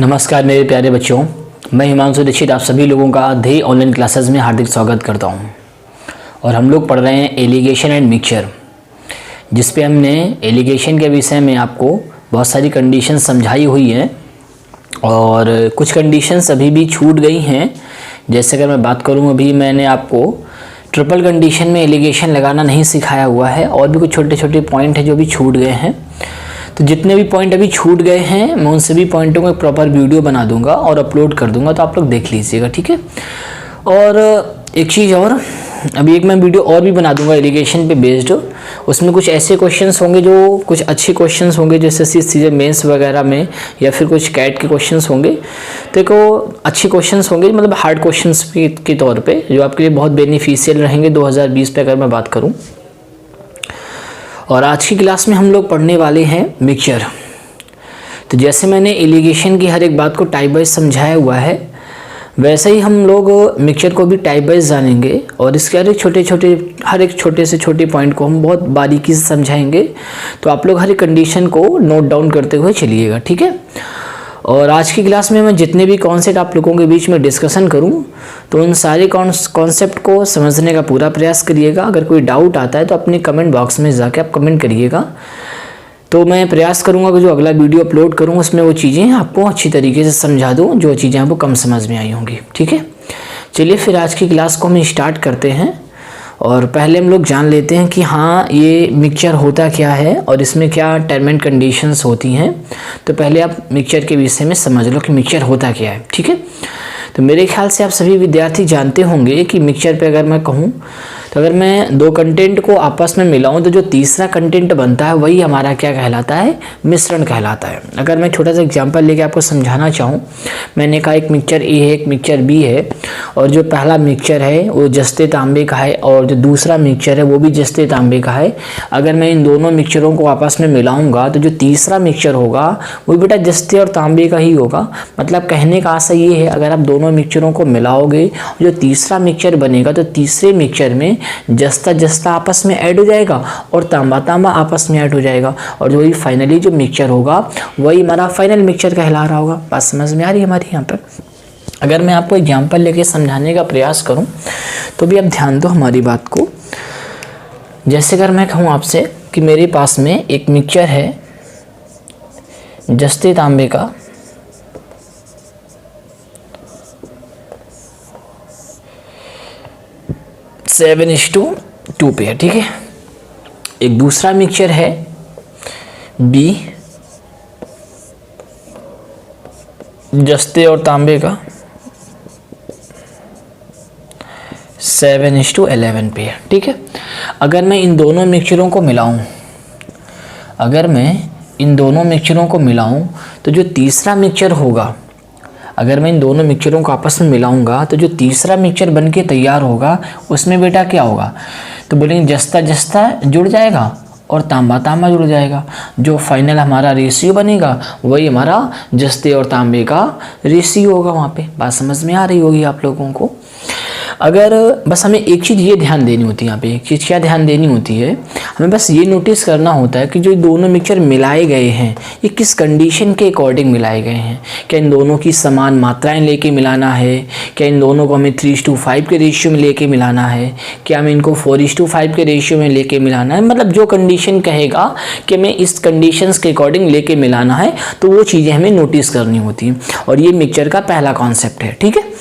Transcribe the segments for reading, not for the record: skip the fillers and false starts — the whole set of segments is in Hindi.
नमस्कार मेरे प्यारे बच्चों, मैं हिमांशु दीक्षित आप सभी लोगों का ध्येय ऑनलाइन क्लासेस में हार्दिक स्वागत करता हूं। और हम लोग पढ़ रहे हैं एलिगेशन एंड मिक्सचर, जिस पे हमने एलिगेशन के विषय में आपको बहुत सारी कंडीशन समझाई हुई हैं और कुछ कंडीशंस अभी भी छूट गई हैं। जैसे अगर मैं बात करूं, अभी मैंने आपको ट्रिपल कंडीशन में एलिगेशन लगाना नहीं सिखाया हुआ है और भी कुछ छोटे छोटे पॉइंट हैं जो भी छूट गए हैं। तो जितने भी पॉइंट अभी छूट गए हैं मैं उन सभी पॉइंटों को एक प्रॉपर वीडियो बना दूंगा और अपलोड कर दूंगा, तो आप लोग देख लीजिएगा, ठीक है। और एक चीज़ और, अभी एक मैं वीडियो और भी बना दूंगा एलिगेशन पे बेस्ड। उसमें कुछ ऐसे क्वेश्चंस होंगे जो कुछ अच्छे क्वेश्चंस होंगे, जैसे सीजन मेंस वगैरह में या फिर कुछ कैट के क्वेश्चंस होंगे। तो एक अच्छे क्वेश्चंस होंगे, मतलब हार्ड क्वेश्चंस के तौर पे, जो आपके लिए बहुत बेनिफिशियल रहेंगे 2020 पे अगर मैं बात करूँ। और आज की क्लास में हम लोग पढ़ने वाले हैं मिक्सचर। तो जैसे मैंने एलिगेशन की हर एक बात को टाइप वाइज समझाया हुआ है, वैसे ही हम लोग मिक्सचर को भी टाइप वाइज जानेंगे और इसके हर एक छोटे से छोटे पॉइंट को हम बहुत बारीकी से समझाएंगे। तो आप लोग हर एक कंडीशन को नोट डाउन करते हुए चलिएगा, ठीक है। और आज की क्लास में मैं जितने भी कॉन्सेप्ट आप लोगों के बीच में डिस्कशन करूं, तो उन सारे कॉन्सेप्ट को समझने का पूरा प्रयास करिएगा। अगर कोई डाउट आता है तो अपने कमेंट बॉक्स में जाके आप कमेंट करिएगा। तो मैं प्रयास करूंगा कि जो अगला वीडियो अपलोड करूं उसमें वो चीज़ें आपको अच्छी तरीके से समझा दूँ, जो चीज़ें आपको कम समझ में आई होंगी, ठीक है। चलिए फिर आज की क्लास को हम स्टार्ट करते हैं। और पहले हम लोग जान लेते हैं कि हाँ, ये मिक्सचर होता क्या है और इसमें क्या टर्म एंड कंडीशंस होती हैं। तो पहले आप मिक्सचर के विषय में समझ लो कि मिक्सचर होता क्या है, ठीक है। तो मेरे ख्याल से आप सभी विद्यार्थी जानते होंगे कि मिक्सचर पे अगर मैं कहूँ, तो अगर मैं दो कंटेंट को आपस में मिलाऊं तो जो तीसरा कंटेंट बनता है वही हमारा क्या कहलाता है, मिश्रण कहलाता है। अगर मैं छोटा सा एग्जांपल लेके आपको समझाना चाहूँ, मैंने कहा एक मिक्सचर ए है, एक मिक्सचर बी है, और जो पहला मिक्सचर है वो जस्ते तांबे का है और जो दूसरा मिक्सचर है वो भी जस्ते तांबे का है। अगर मैं इन दोनों मिक्सचरों को आपस में मिलाऊंगा तो जो तीसरा मिक्सचर होगा वो बेटा जस्ते और तांबे का ही होगा। मतलब कहने का आशय ये है, अगर आप दोनों मिक्सचरों को मिलाओगे, जो तीसरा मिक्सचर बनेगा तो तीसरे मिक्सचर में जस्ता जस्ता आपस में ऐड हो जाएगा और तांबा तांबा आपस में ऐड हो जाएगा, और जो फाइनली जो मिक्सचर होगा वही हमारा फाइनल मिक्सचर कहला रहा होगा। बात समझ में आ रही है हमारी यहाँ पर। अगर मैं आपको एग्जाम्पल लेके समझाने का प्रयास करूँ तो भी आप ध्यान दो हमारी बात को। जैसे अगर मैं कहूँ आपसे कि मेरे पास में एक मिक्सचर है जस्ते तांबे का, सेवन इस टू पे है, ठीक है। एक दूसरा मिक्सचर है बी, जस्ते और तांबे का 7:11 पे है, ठीक है। अगर मैं इन दोनों मिक्सचरों को मिलाऊं, तो जो तीसरा मिक्सचर होगा, अगर मैं इन दोनों मिक्सचरों को आपस में मिलाऊंगा तो जो तीसरा मिक्सचर बनके तैयार होगा उसमें बेटा क्या होगा, तो बोलेंगे जस्ता जस्ता जुड़ जाएगा और तांबा तांबा जुड़ जाएगा। जो फाइनल हमारा रेशियो बनेगा वही हमारा जस्ते और तांबे का रेशियो होगा वहाँ पे। बात समझ में आ रही होगी आप लोगों को। अगर बस हमें एक चीज़ ये ध्यान देनी होती है, यहाँ पे एक चीज़ क्या ध्यान देनी होती है, हमें बस ये नोटिस करना होता है कि जो दोनों मिक्सचर मिलाए गए हैं ये किस कंडीशन के अकॉर्डिंग मिलाए गए हैं। क्या इन दोनों की समान मात्राएं लेके मिलाना है, क्या इन दोनों को हमें 3:5 के रेशियो में लेके मिलाना है, क्या हमें इनको 4:5 के रेशियो में लेके मिलाना है। मतलब जो कंडीशन कहेगा कि हमें इस कंडीशंस के अकॉर्डिंग लेके मिलाना है, तो वो चीज़ें हमें नोटिस करनी होती हैं। और ये मिक्सचर का पहला कॉन्सेप्ट है, ठीक है।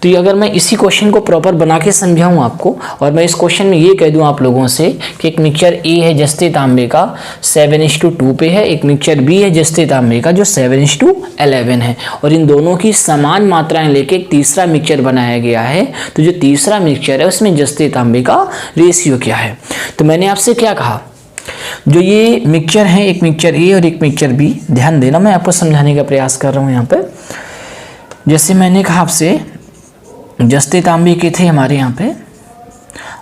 तो ये अगर मैं इसी क्वेश्चन को प्रॉपर बना के समझाऊँ आपको, और मैं इस क्वेश्चन में ये कह दूँ आप लोगों से कि एक मिक्सचर ए है जस्ते तांबे का 7:2 पे है, एक मिक्सचर बी है जस्ते तांबे का जो 7:11 है, और इन दोनों की समान मात्राएं लेके एक तीसरा मिक्सचर बनाया गया है। तो जो तीसरा मिक्सचर है उसमें जस्ते तांबे का रेशियो क्या है। तो मैंने आपसे क्या कहा, जो ये मिक्सचर है, एक मिक्सचर ए और एक मिक्सचर बी, ध्यान देना मैं आपको समझाने का प्रयास कर रहा हूँ यहाँ पे। जैसे मैंने कहा आपसे जस्ते तांबे के थे हमारे यहाँ पे,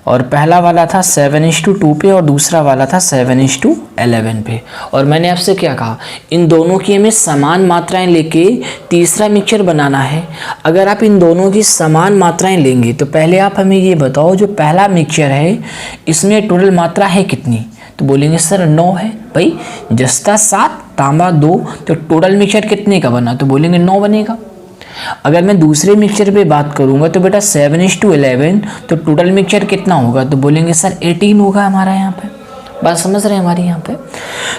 और पहला वाला था 7:2 पे और दूसरा वाला था 7:11 पे। और मैंने आपसे क्या कहा, इन दोनों की हमें समान मात्राएं लेके तीसरा मिक्सचर बनाना है। अगर आप इन दोनों की समान मात्राएं लेंगे तो पहले आप हमें ये बताओ, जो पहला मिक्सचर है इसमें टोटल मात्रा है कितनी। तो बोलेंगे सर 9 है। भाई जस्ता 7 तांबा 2, तो टोटल मिक्सचर कितने का बना, तो बोलेंगे 9 बनेगा। अगर मैं दूसरे मिक्सचर पे बात करूंगा तो बेटा 7:11, तो टोटल मिक्सचर कितना होगा, तो बोलेंगे सर 18 होगा हमारा यहाँ पे। बात समझ रहे हैं हमारे यहाँ पे।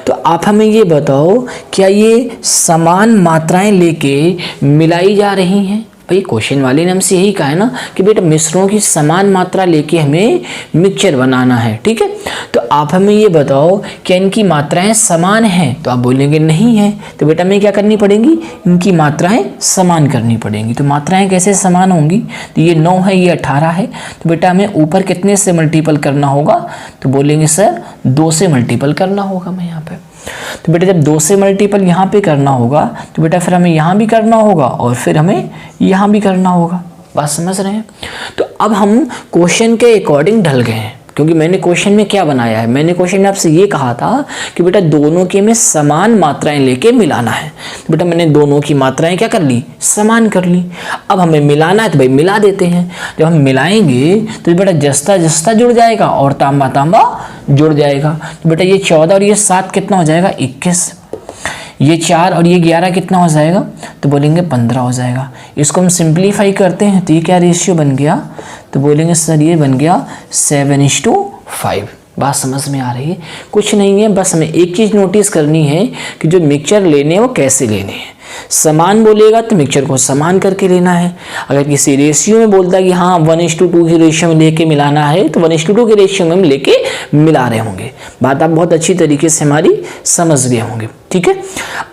तो आप हमें ये बताओ, क्या ये समान मात्राएं लेके मिलाई जा रही हैं? भाई क्वेश्चन वाले ने हमसे यही कहा है ना कि बेटा मिश्रणों की समान मात्रा लेके हमें मिक्सचर बनाना है, ठीक है। तो आप हमें ये बताओ क्या इनकी मात्राएं समान हैं, तो आप बोलेंगे नहीं है। तो बेटा हमें क्या करनी पड़ेगी, इनकी मात्राएं समान करनी पड़ेंगी। तो मात्राएं कैसे समान होंगी, तो ये 9 है, ये 18 है, तो बेटा हमें ऊपर कितने से मल्टीपल करना होगा, तो बोलेंगे सर 2 से मल्टीपल करना होगा हमें यहाँ पे। तो बेटा जब 2 से मल्टीपल यहाँ पे करना होगा तो बेटा फिर हमें यहाँ भी करना होगा और फिर हमें यहाँ भी करना होगा। बात समझ रहे हैं। तो अब हम क्वेश्चन के अकॉर्डिंग ढल गए हैं, क्योंकि मैंने क्वेश्चन में क्या बनाया है, मैंने क्वेश्चन में आपसे ये कहा था कि बेटा दोनों के में समान मात्राएं लेके मिलाना है। तो बेटा मैंने दोनों की मात्राएं क्या कर ली, समान कर ली। अब हमें मिलाना है तो भाई मिला देते हैं। जब हम मिलाएंगे तो बेटा जस्ता जस्ता जुड़ जाएगा और तांबा तांबा जुड़ जाएगा। तो बेटा ये 14 और ये 7 कितना हो जाएगा, 21। ये 4 और ये 11 कितना हो जाएगा, तो बोलेंगे 15 हो जाएगा। इसको हम सिंप्लीफाई करते हैं तो ये क्या रेशियो बन गया, तो बोलेंगे सर ये बन गया 7:5। बात समझ में आ रही है। कुछ नहीं है, बस हमें एक चीज़ नोटिस करनी है कि जो मिक्सचर लेने हैं वो कैसे लेने हैं। समान बोलेगा तो मिक्सचर को समान करके लेना है। अगर किसी रेशियो में बोलता है कि हाँ 1:2 की रेशियो में लेके मिलाना है, तो 1:2 के रेशियो में हम लेके मिला रहे होंगे। बात आप बहुत अच्छी तरीके से हमारी समझ गए होंगे, ठीक है।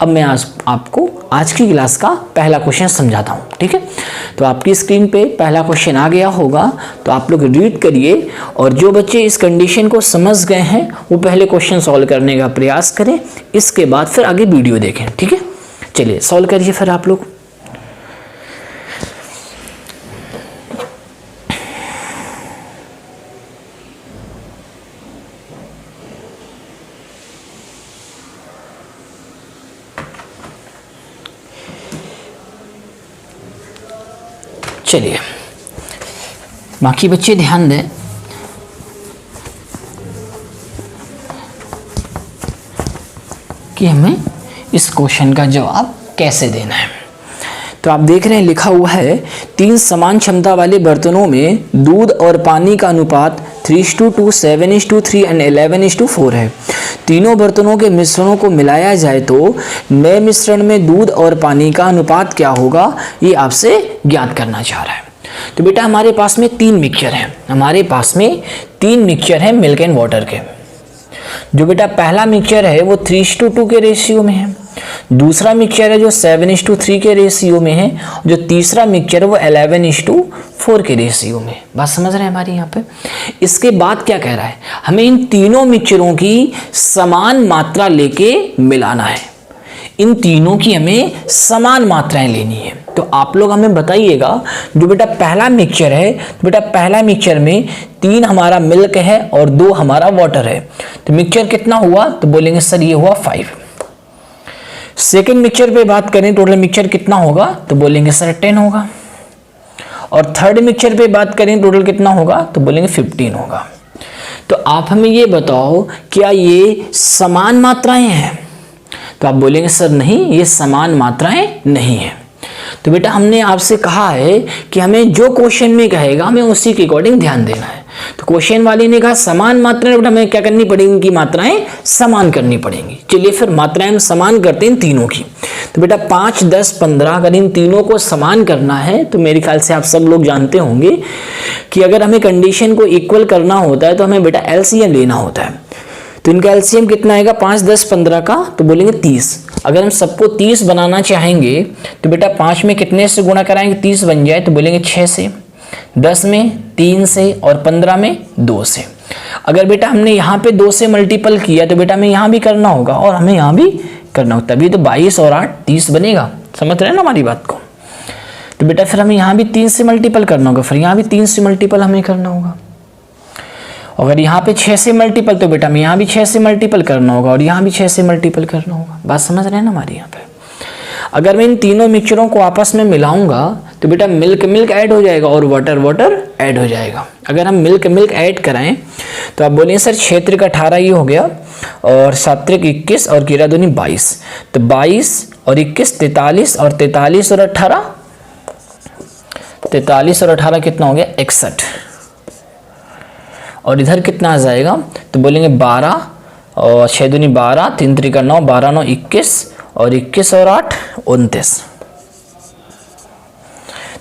अब मैं आज आपको आज की क्लास का पहला क्वेश्चन समझाता हूँ, ठीक है। तो आपकी स्क्रीन पे पहला क्वेश्चन आ गया होगा, तो आप लोग रीड करिए और जो बच्चे इस कंडीशन को समझ गए हैं वो पहले क्वेश्चन सॉल्व करने का प्रयास करें, इसके बाद फिर आगे वीडियो देखें, ठीक है। चलिए सॉल्व करिए फिर आप लोग। चलिए बाकी बच्चे ध्यान दें, कि हमें इस क्वेश्चन का जवाब कैसे देना है। तो आप देख रहे हैं लिखा हुआ है 3 समान क्षमता वाले बर्तनों में दूध और पानी का अनुपात 3:2, 7:3 एंड 11:4 है। तीनों बर्तनों के मिश्रणों को मिलाया जाए तो नए मिश्रण में दूध और पानी का अनुपात क्या होगा, ये आपसे ज्ञात करना चाह रहा है। तो बेटा हमारे पास में 3 मिक्सचर हैं, हमारे पास में 3 मिक्सचर हैं मिल्क एंड वाटर के। जो बेटा पहला मिक्सचर है वो 3:2 के रेशियो में है, दूसरा मिक्सचर है जो 7:3 के रेशियो में है, जो तीसरा मिक्सचर है वो 11:4 के रेशियो में। बात समझ रहे हैं हमारी यहाँ पे। इसके बाद क्या कह रहा है, हमें इन तीनों मिक्सचरों की समान मात्रा लेके मिलाना है। इन तीनों की हमें समान मात्राएं लेनी है। तो आप लोग हमें बताइएगा, जो बेटा पहला मिक्सचर है, तो बेटा पहला मिक्सचर में 3 हमारा मिल्क है और 2 हमारा वाटर है, तो मिक्सचर कितना हुआ, तो बोलेंगे सर ये हुआ 5। सेकेंड मिक्सचर पे बात करें टोटल मिक्सचर कितना होगा, तो बोलेंगे सर 10 होगा। और थर्ड मिक्सचर पे बात करें टोटल कितना होगा, तो बोलेंगे 15 होगा। तो आप हमें ये बताओ क्या ये समान मात्राएं हैं, तो आप बोलेंगे सर नहीं, ये समान मात्राएं नहीं है। तो बेटा हमने आपसे कहा है कि हमें जो क्वेश्चन में कहेगा हमें उसी के अकॉर्डिंग ध्यान देना है। तो क्वेश्चन वाले ने कहा समान मात्राएं, बेटा हमें क्या करनी पड़ेगी, इनकी मात्राएं समान करनी पड़ेंगी। चलिए फिर मात्राएं हम समान करते हैं इन तीनों की। तो बेटा 5, 10, 15 अगर इन तीनों को समान करना है तो मेरे ख्याल से आप सब लोग जानते होंगे कि अगर हमें कंडीशन को इक्वल करना होता है तो हमें बेटा एलसीएम लेना होता है। तो इनका एलसीएम कितना आएगा 5, 10, 15 का, तो बोलेंगे 30। अगर हम सबको 30 बनाना चाहेंगे तो बेटा 5 में कितने से गुणा कराएंगे 30 बन जाए, तो बोलेंगे 6 से, 10 में 3 से और 15 में 2 से। अगर बेटा हमने यहाँ पे 2 से मल्टीपल किया तो बेटा हमें यहाँ भी करना होगा और हमें यहाँ भी करना होगा, तभी तो 22 और 8 30 बनेगा। समझ रहे हैं ना हमारी बात को। तो बेटा फिर हमें यहाँ भी 3 से मल्टीपल करना होगा, फिर यहाँ भी 3 से मल्टीपल हमें करना होगा। अगर यहाँ पे 6 से मल्टीपल तो बेटा हमें यहाँ भी 6 से मल्टीपल करना होगा और यहाँ भी 6 से मल्टीपल करना होगा। बात समझ रहे हैं ना हमारे यहाँ पे। अगर मैं इन तीनों मिक्सचरों को आपस में मिलाऊंगा तो बेटा मिल्क मिल्क ऐड हो जाएगा और वाटर वाटर ऐड हो जाएगा। अगर हम मिल्क मिल्क ऐड कराएं तो आप बोलेंगे सर क्षेत्र का 18 ये हो गया और 7 21 और 11 दूनी 22, तो 22 और 21 43 और 43 और 18, 43 और 18 कितना हो गया 61, और इधर कितना आ जाएगा तो बोलेंगे 12 और 6 दूनी 12, 3 3 9, 12 9 21 और 21 और 8 29।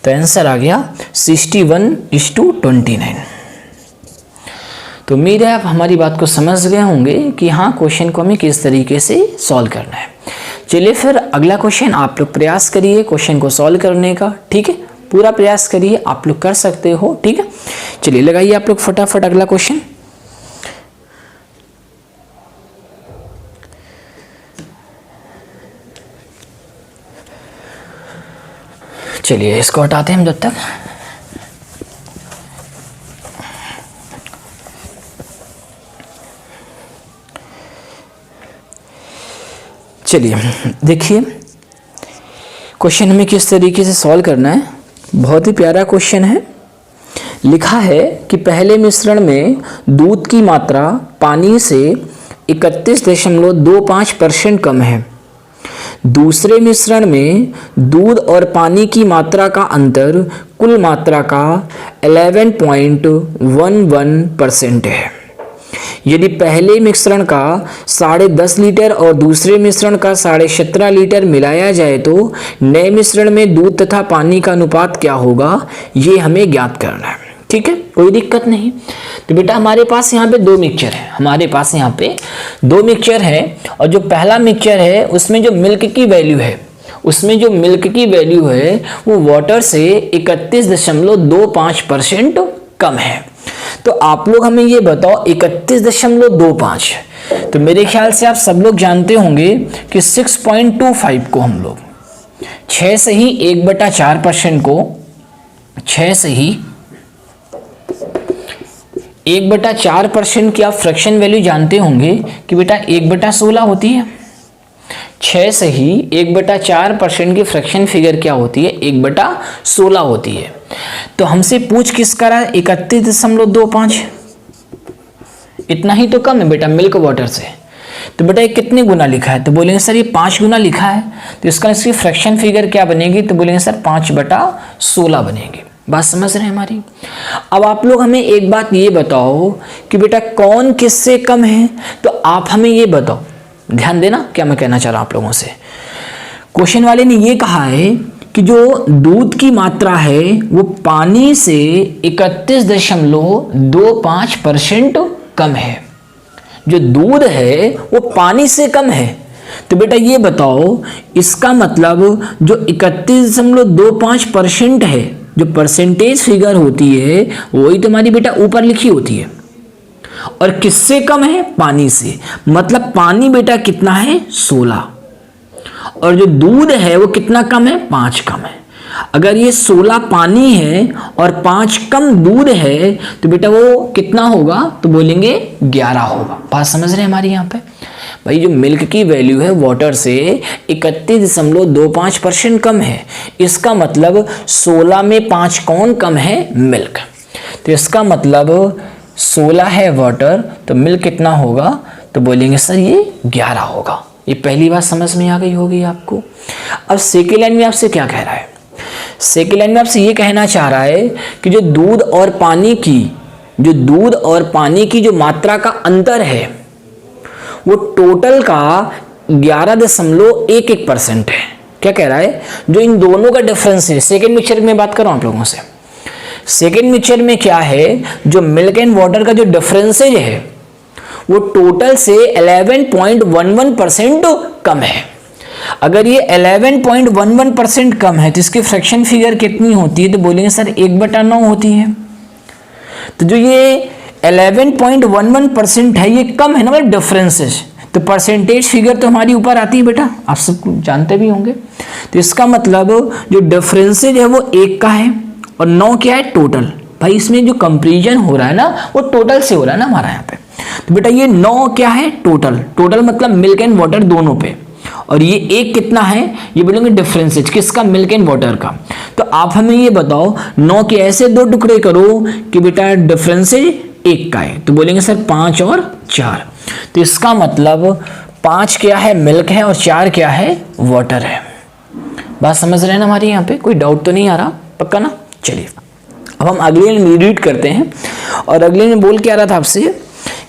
तो आंसर आ गया 61:29। तो उम्मीद है आप हमारी बात को समझ गए होंगे कि हाँ क्वेश्चन को हमें किस तरीके से सॉल्व करना है। चलिए फिर अगला क्वेश्चन आप लोग प्रयास करिए क्वेश्चन को सॉल्व करने का, ठीक है, पूरा प्रयास करिए, आप लोग कर सकते हो, ठीक है। चलिए लगाइए आप लोग फटाफट अगला क्वेश्चन। चलिए इसको हटाते हैं हम जब तक। चलिए देखिए क्वेश्चन हमें किस तरीके से सॉल्व करना है। बहुत ही प्यारा क्वेश्चन है। लिखा है कि पहले मिश्रण में दूध की मात्रा पानी से 31.25% कम है। दूसरे मिश्रण में दूध और पानी की मात्रा का अंतर कुल मात्रा का 11.11% है। यदि पहले मिश्रण का 10.5 लीटर और दूसरे मिश्रण का 17.5 लीटर मिलाया जाए तो नए मिश्रण में दूध तथा पानी का अनुपात क्या होगा, ये हमें ज्ञात करना है। ठीक है, कोई दिक्कत नहीं। तो बेटा हमारे पास यहाँ पे 2 मिक्सचर है, हमारे पास यहाँ पे 2 मिक्सचर है, और जो पहला मिक्सचर है उसमें जो मिल्क की वैल्यू है, उसमें जो मिल्क की वैल्यू है वो वाटर से 31.25% कम है। तो आप लोग हमें ये बताओ 31.25, तो मेरे ख्याल से आप सब लोग जानते होंगे कि 6.25 को हम लोग 6 से ही 1/4% को 6 से ही 1/4% की आप फ्रैक्शन वैल्यू जानते होंगे कि बेटा 1/16 होती है। 6 से ही 1/4% की फ्रैक्शन फिगर क्या होती है, 1/16 होती है। तो हमसे पूछ किस करा 31.25, इतना ही तो कम है बेटा मिल्क वाटर से। तो बेटा ये कितने गुना लिखा है, तो बोलेंगे सर ये 5 गुना लिखा है, तो इसका इसकी फ्रैक्शन फिगर क्या बनेगी, तो बोलेंगे सर 5/16 बनेगी। बात समझ रहे हैं हमारी। अब आप लोग हमें एक बात ये बताओ कि बेटा कौन किससे कम है, तो आप हमें ये बताओ, ध्यान देना क्या मैं कहना चाह रहा हूं आप लोगों से। क्वेश्चन वाले ने ये कहा है कि जो दूध की मात्रा है वो पानी से 31.25% कम है। जो दूध है वो पानी से कम है। तो बेटा ये बताओ इसका मतलब जो 31.25% है, जो परसेंटेज फिगर होती है वही तुम्हारी बेटा ऊपर लिखी होती है, और किससे कम है, पानी से। मतलब पानी बेटा कितना है 16, और जो दूध है वो कितना कम है, 5 कम है। अगर ये 16 पानी है और 5 कम दूध है तो बेटा वो कितना होगा, तो बोलेंगे 11 होगा। बात समझ रहे हैं हमारी यहाँ पे भाई। जो मिल्क की वैल्यू है वाटर से 31.25% कम है, इसका मतलब 16 में 5 कौन कम है, मिल्क। तो इसका मतलब 16 है वाटर, तो मिल्क कितना होगा, तो बोलेंगे सर ये 11 होगा। ये पहली बात समझ में आ गई होगी आपको। अब सेकेंड लाइन में आपसे क्या कह रहा है, सेकेंड लाइन में आपसे ये कहना चाह रहा है कि जो दूध और पानी की जो मात्रा का अंतर है वो टोटल का 11.11% है। क्या कह रहा है, जो इन दोनों का डिफरेंस है। सेकेंड मिक्सचर में बात कर रहा हूं आप लोगों से। सेकेंड मिक्सचर में क्या है, जो मिल्क एंड वाटर का जो डिफरेंसेज है वो टोटल से 11.11% कम है। अगर ये 11.11% कम है तो इसकी फ्रैक्शन फिगर कितनी होती है, तो बोलेंगे सर 1/9 होती है। तो जो ये 11.11% है ये कम है ना, मतलब डिफरेंसेस। तो परसेंटेज फिगर तो हमारी ऊपर आती है बेटा, आप सब जानते भी होंगे। तो इसका मतलब जो डिफरेंसेज है वो 1 का है और 9 क्या है, टोटल। भाई इसमें जो कंपैरिजन हो रहा है ना वो टोटल से हो रहा है ना हमारा यहाँ पे। तो बेटा ये 9 क्या है, टोटल मतलब मिल्क एंड वाटर दोनों पे, और ये 1 कितना है, ये बोलेंगे डिफरेंसेज किसका, मिल्क एंड वाटर का। तो आप हमें ये बताओ 9 के ऐसे 2 टुकड़े करो कि बेटा डिफरेंसेज 1 का है, तो बोलेंगे सर 5 और 4। तो इसका मतलब 5 क्या है, मिल्क है, और 4 क्या है, वाटर है। बात समझ रहे हैं ना हमारी, यहाँ पे कोई डाउट तो नहीं आ रहा, पक्का ना। चलिए अब हम अगले में रीड करते हैं, और अगले में बोल के आ रहा था आपसे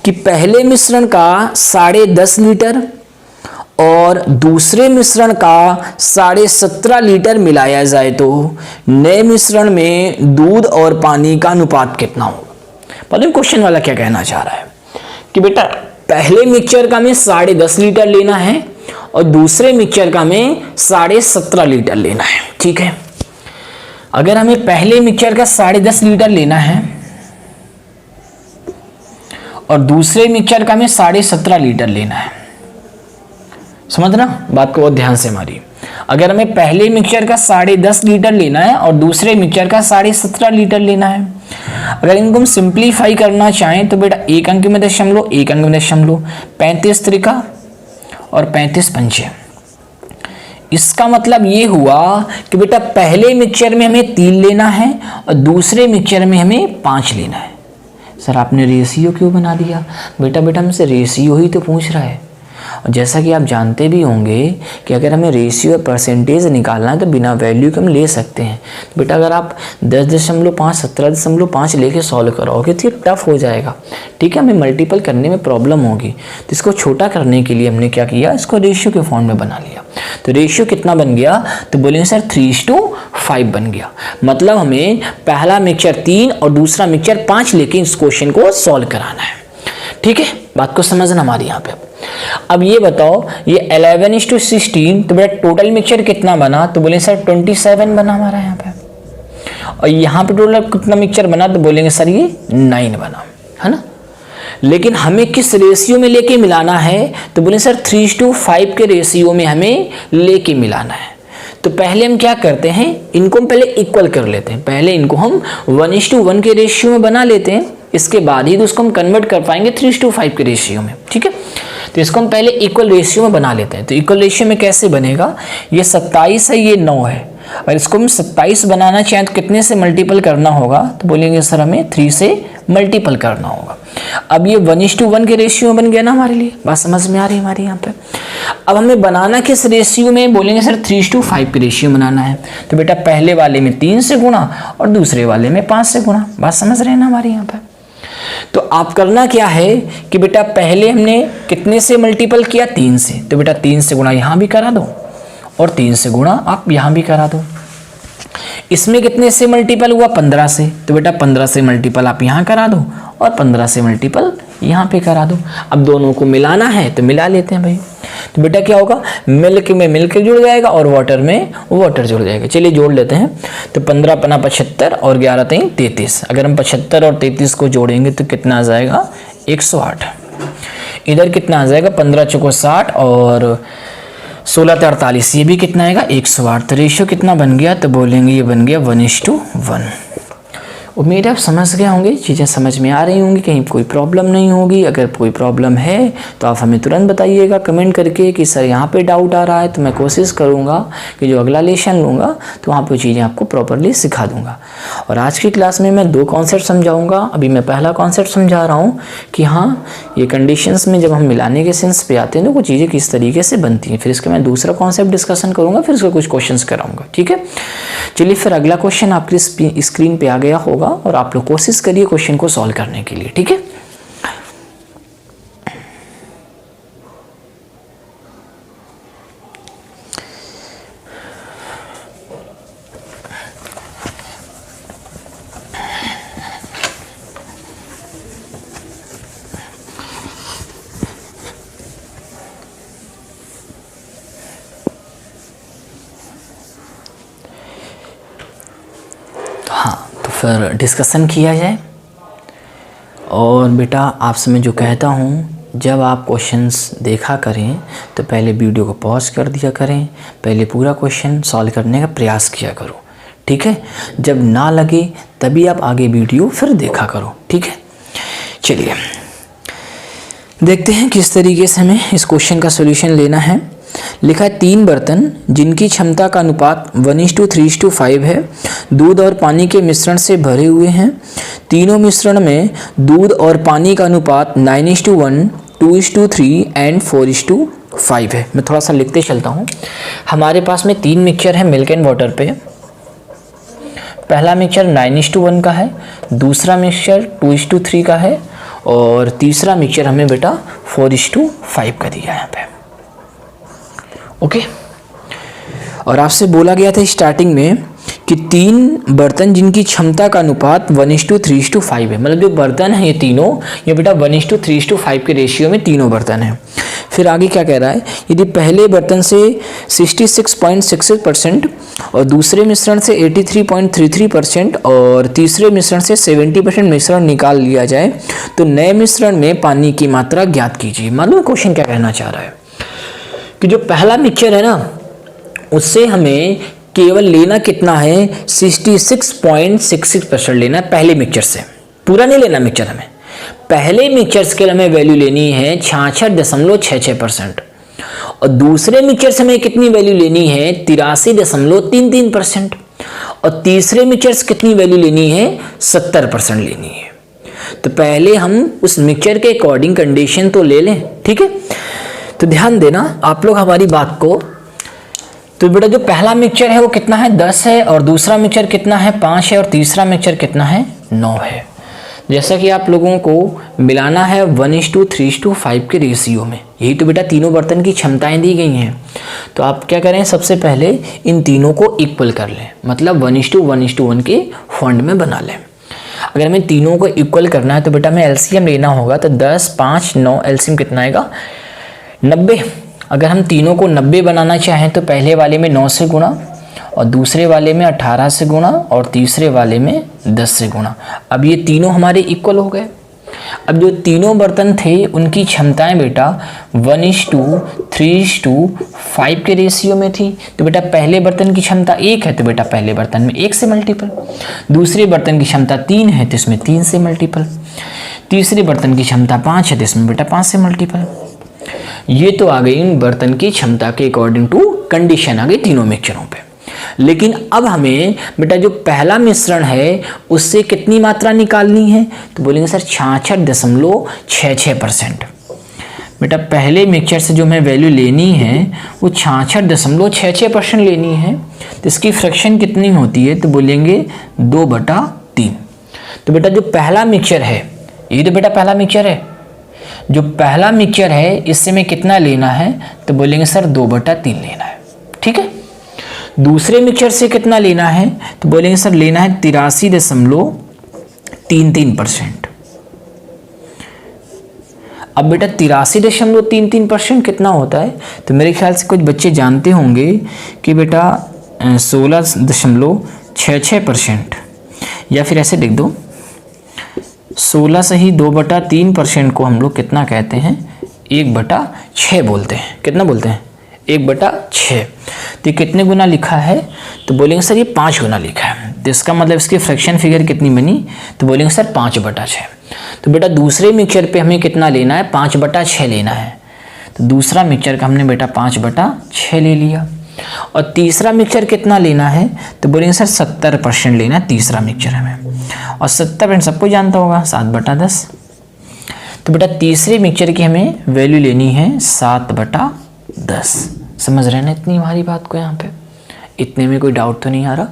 कि पहले मिश्रण का 10.5 लीटर और दूसरे मिश्रण का 17.5 लीटर मिलाया जाए तो नए मिश्रण में दूध और पानी का अनुपात कितना होगा। मतलब क्वेश्चन वाला क्या कहना चाह रहा है कि बेटा पहले मिक्सचर का हमें 10.5 लीटर लेना है और दूसरे मिक्सचर का हमें 17.5 लीटर लेना है। ठीक है, अगर हमें पहले मिक्सचर का 10.5 लीटर लेना है और दूसरे मिक्सचर का हमें 17.5 लीटर लेना है, समझना बात को बहुत ध्यान से हमारी। अगर हमें पहले मिक्सचर का 10.5 लीटर लेना है और दूसरे मिक्सचर का 17.5 लीटर लेना है, अगर इनको हम सिंप्लीफाई करना चाहें तो बेटा 1 अंक में दशमलव, 1 अंक में दशमलव, 35 त्रिका और 35 पंचे। इसका मतलब ये हुआ कि बेटा पहले मिक्सचर में हमें 3 लेना है और दूसरे मिक्सचर में हमें 5 लेना है। सर आपने रेशियो क्यों बना दिया? बेटा हमसे रेशियो ही तो पूछ रहा है, और जैसा कि आप जानते भी होंगे कि अगर हमें रेशियो या परसेंटेज निकालना है तो बिना वैल्यू के हम ले सकते हैं। बेटा अगर आप 10.5 17.5 लेके सॉल्व करोगे तो टफ हो जाएगा। ठीक है, हमें मल्टीपल करने में प्रॉब्लम होगी, तो इसको छोटा करने के लिए हमने क्या किया, इसको रेशियो के फॉर्म में बना लिया। तो रेशियो कितना बन गया, तो बोलेंगे सर 3:5 बन गया। मतलब हमें पहला मिक्सचर 3 और दूसरा मिक्सचर 5 लेके इस क्वेश्चन को सॉल्व कराना है। ठीक है, बात को समझना हमारी यहाँ पे। अब ये बताओ, ये 11:16, तो बेटा टोटल मिक्सचर कितना बना, तो बोलेंगे सर 27 बना हमारा यहाँ पे। और यहाँ पे टोटल कितना मिक्सचर बना, तो बोलेंगे सर ये 9 बना, है ना। लेकिन हमें किस रेशियो में लेके मिलाना है, तो बोले सर 3:5 के रेशियो में हमें लेके मिलाना है। तो पहले हम क्या करते हैं, इनको हम पहले इक्वल कर लेते हैं। पहले इनको हम 1:1 के रेशियो में बना लेते हैं, इसके बाद ही तो उसको हम कन्वर्ट कर पाएंगे 3:5 के रेशियो में। ठीक है, तो इसको हम पहले इक्वल रेशियो में बना लेते हैं। तो इक्वल रेशियो में कैसे बनेगा, ये 27 है, ये 9 है, और इसको हम 27 बनाना चाहें तो कितने से मल्टीपल करना होगा, तो बोलेंगे सर हमें 3 से मल्टीपल करना होगा। अब ये 1:1 के रेशियो में बन गया ना हमारे लिए, बात समझ में आ रही है हमारे यहाँ पे। अब हमें बनाना किस रेशियो में, बोलेंगे सर 3:5 के रेशियो बनाना है। तो बेटा पहले वाले में 3 से गुणा और दूसरे वाले में 5 से गुणा, बात समझ रहे हैं ना हमारे यहाँ पे। तो आप करना क्या है कि बेटा पहले हमने कितने से मल्टीपल किया, 3 से, तो बेटा 3 से गुणा यहाँ भी करा दो और 3 से गुणा आप यहाँ भी करा दो। इसमें कितने से मल्टीपल हुआ, 15 से, तो बेटा 15 से मल्टीपल आप यहाँ करा दो और 15 से मल्टीपल यहाँ पे करा दो। अब दोनों को मिलाना है तो मिला लेते हैं भाई। तो बेटा क्या होगा, मिल्क में मिल्क जुड़ जाएगा और वाटर में वाटर जुड़ जाएगा। चलिए जोड़ लेते हैं। तो 15 पना 75 और 11 3 33। अगर हम 75 और 33 को जोड़ेंगे तो कितना आ जाएगा, 108। इधर कितना आ जाएगा, 15 चौको 60 और 16 48, ये भी कितना आएगा, 108। तो रेशियो कितना बन गया, तो बोलेंगे ये बन गया 1:1। उम्मीद है आप समझ गए होंगे, चीज़ें समझ में आ रही होंगी, कहीं कोई प्रॉब्लम नहीं होगी। अगर कोई प्रॉब्लम है तो आप हमें तुरंत बताइएगा कमेंट करके कि सर यहाँ पे डाउट आ रहा है, तो मैं कोशिश करूँगा कि जो अगला लेसन लूँगा तो वहाँ पे चीज़ें आपको प्रॉपरली सिखा दूँगा। और आज की क्लास में मैं 2 कॉन्सेप्ट समझाऊँगा। अभी मैं पहला कॉन्सेप्ट समझा रहा हूँ कि हाँ ये कंडीशंस में जब हम मिलाने के सेंस पे आते हैं तो वो चीज़ें किस तरीके से बनती हैं। फिर इसका मैं दूसरा कॉन्सेप्ट डिस्कशन करूँगा, फिर उसका कुछ क्वेश्चंस कराऊँगा। ठीक है, चलिए फिर अगला क्वेश्चन आपकी स्क्रीन पे आ गया होगा और आप लोग कोशिश करिए क्वेश्चन को सॉल्व करने के लिए। ठीक है, फिर डिस्कशन किया जाए। और बेटा आपसे मैं जो कहता हूँ, जब आप क्वेश्चंस देखा करें तो पहले वीडियो को पॉज कर दिया करें, पहले पूरा क्वेश्चन सॉल्व करने का प्रयास किया करो। ठीक है, जब ना लगे तभी आप आगे वीडियो फिर देखा करो। ठीक है, चलिए देखते हैं किस तरीके से हमें इस क्वेश्चन का सॉल्यूशन लेना है। लिखा है 3 बर्तन जिनकी क्षमता का अनुपात 1:3:5 है, दूध और पानी के मिश्रण से भरे हुए हैं। तीनों मिश्रण में दूध और पानी का अनुपात 9:1, 2:3 एंड 4:5 है। मैं थोड़ा सा लिखते चलता हूँ। हमारे पास में 3 मिक्सचर है मिल्क एंड वाटर पे। पहला मिक्सचर 9:1 का है, दूसरा मिक्सचर 2:3 का है और तीसरा मिक्सचर हमें बेटा 4:5 का दिया है यहाँ पे। ओके, और आपसे बोला गया था स्टार्टिंग में कि 3 बर्तन जिनकी क्षमता का अनुपात 1:3:5 है, मतलब जो बर्तन है ये तीनों, ये बेटा 1:3:5 के रेशियो में तीनों बर्तन हैं। फिर आगे क्या कह रहा है, यदि पहले बर्तन से 66.66% और दूसरे मिश्रण से 83.33% और तीसरे मिश्रण से 70% मिश्रण निकाल लिया जाए तो नए मिश्रण में पानी की मात्रा ज्ञात कीजिए। मालूम क्वेश्चन क्या कहना चाह रहा है कि जो पहला मिक्सचर है ना उससे हमें केवल लेना कितना है, 66.66% लेना है पहले मिक्सचर से, पूरा नहीं लेना मिक्सचर। हमें पहले मिक्सचर के लिए हमें वैल्यू लेनी है 66.66% और दूसरे मिक्सचर से हमें कितनी वैल्यू लेनी है 83.33% और तीसरे मिक्सचर से कितनी वैल्यू लेनी है 70% लेनी है। तो पहले हम उस मिक्सचर के अकॉर्डिंग कंडीशन तो ले लें, ठीक है। तो ध्यान देना आप लोग हमारी बात को। तो बेटा जो पहला मिक्सचर है वो कितना है 10 है और दूसरा मिक्सचर कितना है 5 है और तीसरा मिक्सचर कितना है 9 है। जैसा कि आप लोगों को मिलाना है 1:3:5 के रेशियो में, यही तो बेटा तीनों बर्तन की क्षमताएं दी गई हैं। तो आप क्या करें, सबसे पहले इन तीनों को इक्वल कर लें, मतलब 1:1:1 के फॉन्ट में बना लें। अगर हमें तीनों को इक्वल करना है तो बेटा हमें एलसीएम लेना होगा। तो 10, 5, 9 एलसीएम कितना आएगा 90। अगर हम तीनों को 90 बनाना चाहें तो पहले वाले में 9 से गुणा और दूसरे वाले में 18 से गुणा और तीसरे वाले में 10 से गुणा। अब ये तीनों हमारे इक्वल हो गए। अब जो तीनों बर्तन थे उनकी क्षमताएं बेटा 1:3:5 के रेशियो में थी। तो बेटा पहले बर्तन की क्षमता 1 है तो बेटा पहले बर्तन में 1 से मल्टीपल, दूसरे बर्तन की क्षमता 3 है तो इसमें 3 से मल्टीपल, तीसरे बर्तन की क्षमता 5 है तो इसमें बेटा 5 से मल्टीपल। ये तो आ गई इन बर्तन की क्षमता के अकॉर्डिंग टू कंडीशन आ गई तीनों मिक्सचरों पे। लेकिन अब हमें बेटा जो पहला मिश्रण है उससे कितनी मात्रा निकालनी है, तो बोलेंगे सर 66.66%। बेटा पहले मिक्सचर से जो हमें वैल्यू लेनी है वो 66.66% लेनी है। तो इसकी फ्रैक्शन कितनी होती है, तो बोलेंगे 2/3। तो बेटा जो पहला मिक्सचर है, ये तो बेटा पहला मिक्सचर है, जो पहला मिक्सचर है इससे में कितना लेना है, तो बोलेंगे सर 2/3 लेना है, ठीक है। दूसरे मिक्सचर से कितना लेना है, तो बोलेंगे सर लेना है 83.33%। अब बेटा 83.33% कितना होता है, तो मेरे ख्याल से कुछ बच्चे जानते होंगे कि बेटा 16.66% या फिर ऐसे लिख दो 16 से ही 2/3% को हम लोग कितना कहते हैं 1/6 बोलते हैं। कितना बोलते हैं 1/6। तो कितने गुना लिखा है, तो बोलेंगे सर ये 5 गुना लिखा है। तो इसका मतलब इसकी फ्रैक्शन फिगर कितनी बनी, तो बोलेंगे सर 5/6। तो बेटा दूसरे मिक्सचर पे हमें कितना लेना है 5/6 लेना है। तो दूसरा मिक्सचर का हमने बेटा 5/6 ले लिया। और तीसरा मिक्सचर कितना लेना है, तो बोलेंगे सर 70% लेना है तीसरा मिक्सचर हमें। और 70% सबको जानता होगा 7/10। तो बेटा तीसरे मिक्सचर की हमें वैल्यू लेनी है 7/10। समझ रहे हैं ना इतनी हमारी बात को, यहाँ पे इतने में कोई डाउट तो नहीं आ रहा।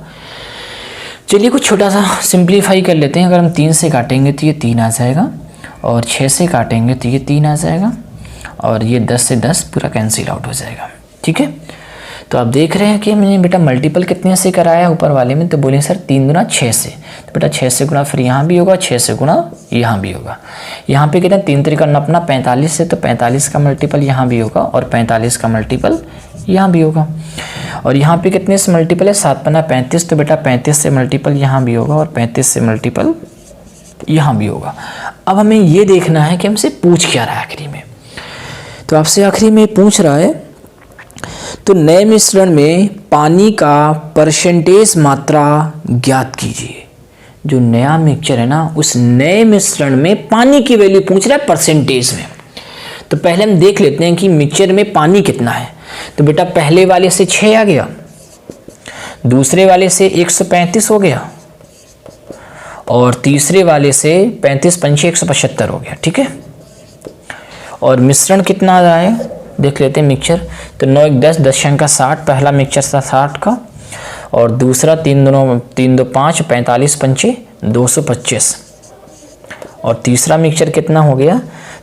चलिए कुछ छोटा सा सिंप्लीफाई कर लेते हैं। अगर हम 3 से काटेंगे तो ये 3 आ जाएगा और 6 से काटेंगे तो ये 3 आ जाएगा और ये 10 से 10 पूरा कैंसिल आउट हो जाएगा, ठीक है। तो आप देख रहे हैं कि मैंने बेटा मल्टीपल कितने से कराया ऊपर वाले में, तो बोले सर 3 गुना 6 से। तो बेटा 6 से गुना फिर यहाँ भी होगा, 6 से गुना यहाँ भी होगा। यहाँ पे कितना 3 तरीका अपना 45 से, तो 45 का मल्टीपल यहाँ भी होगा और 45 का मल्टीपल यहाँ भी होगा। और यहाँ पे कितने से मल्टीपल है 7×5 35, तो बेटा 35 से मल्टीपल यहाँ भी होगा और 35 से मल्टीपल यहाँ भी होगा। अब हमें ये देखना है कि हमसे पूछ क्या रहा है आखिरी में। तो आपसे आखिरी में पूछ रहा है तो नए मिश्रण में पानी का परसेंटेज मात्रा ज्ञात कीजिए। जो नया मिक्सचर है ना उस नए मिश्रण में पानी की वैल्यू पूछ रहा है परसेंटेज में। तो पहले हम देख लेते हैं कि मिक्सचर में पानी कितना है। तो बेटा पहले वाले से 6 आ गया, दूसरे वाले से 135 हो गया, और तीसरे वाले से 35 पंचे 175 हो गया। ठीक है, और मिश्रण कितना आ रहा है देख लेते हैं। मिक्सचर तो 9 1 10, 10 का 60, पहला मिक्सचर था 60 का, और दूसरा 3 2 5, 45 पंचे 225, और तीसरा मिक्सचर कितना हो गया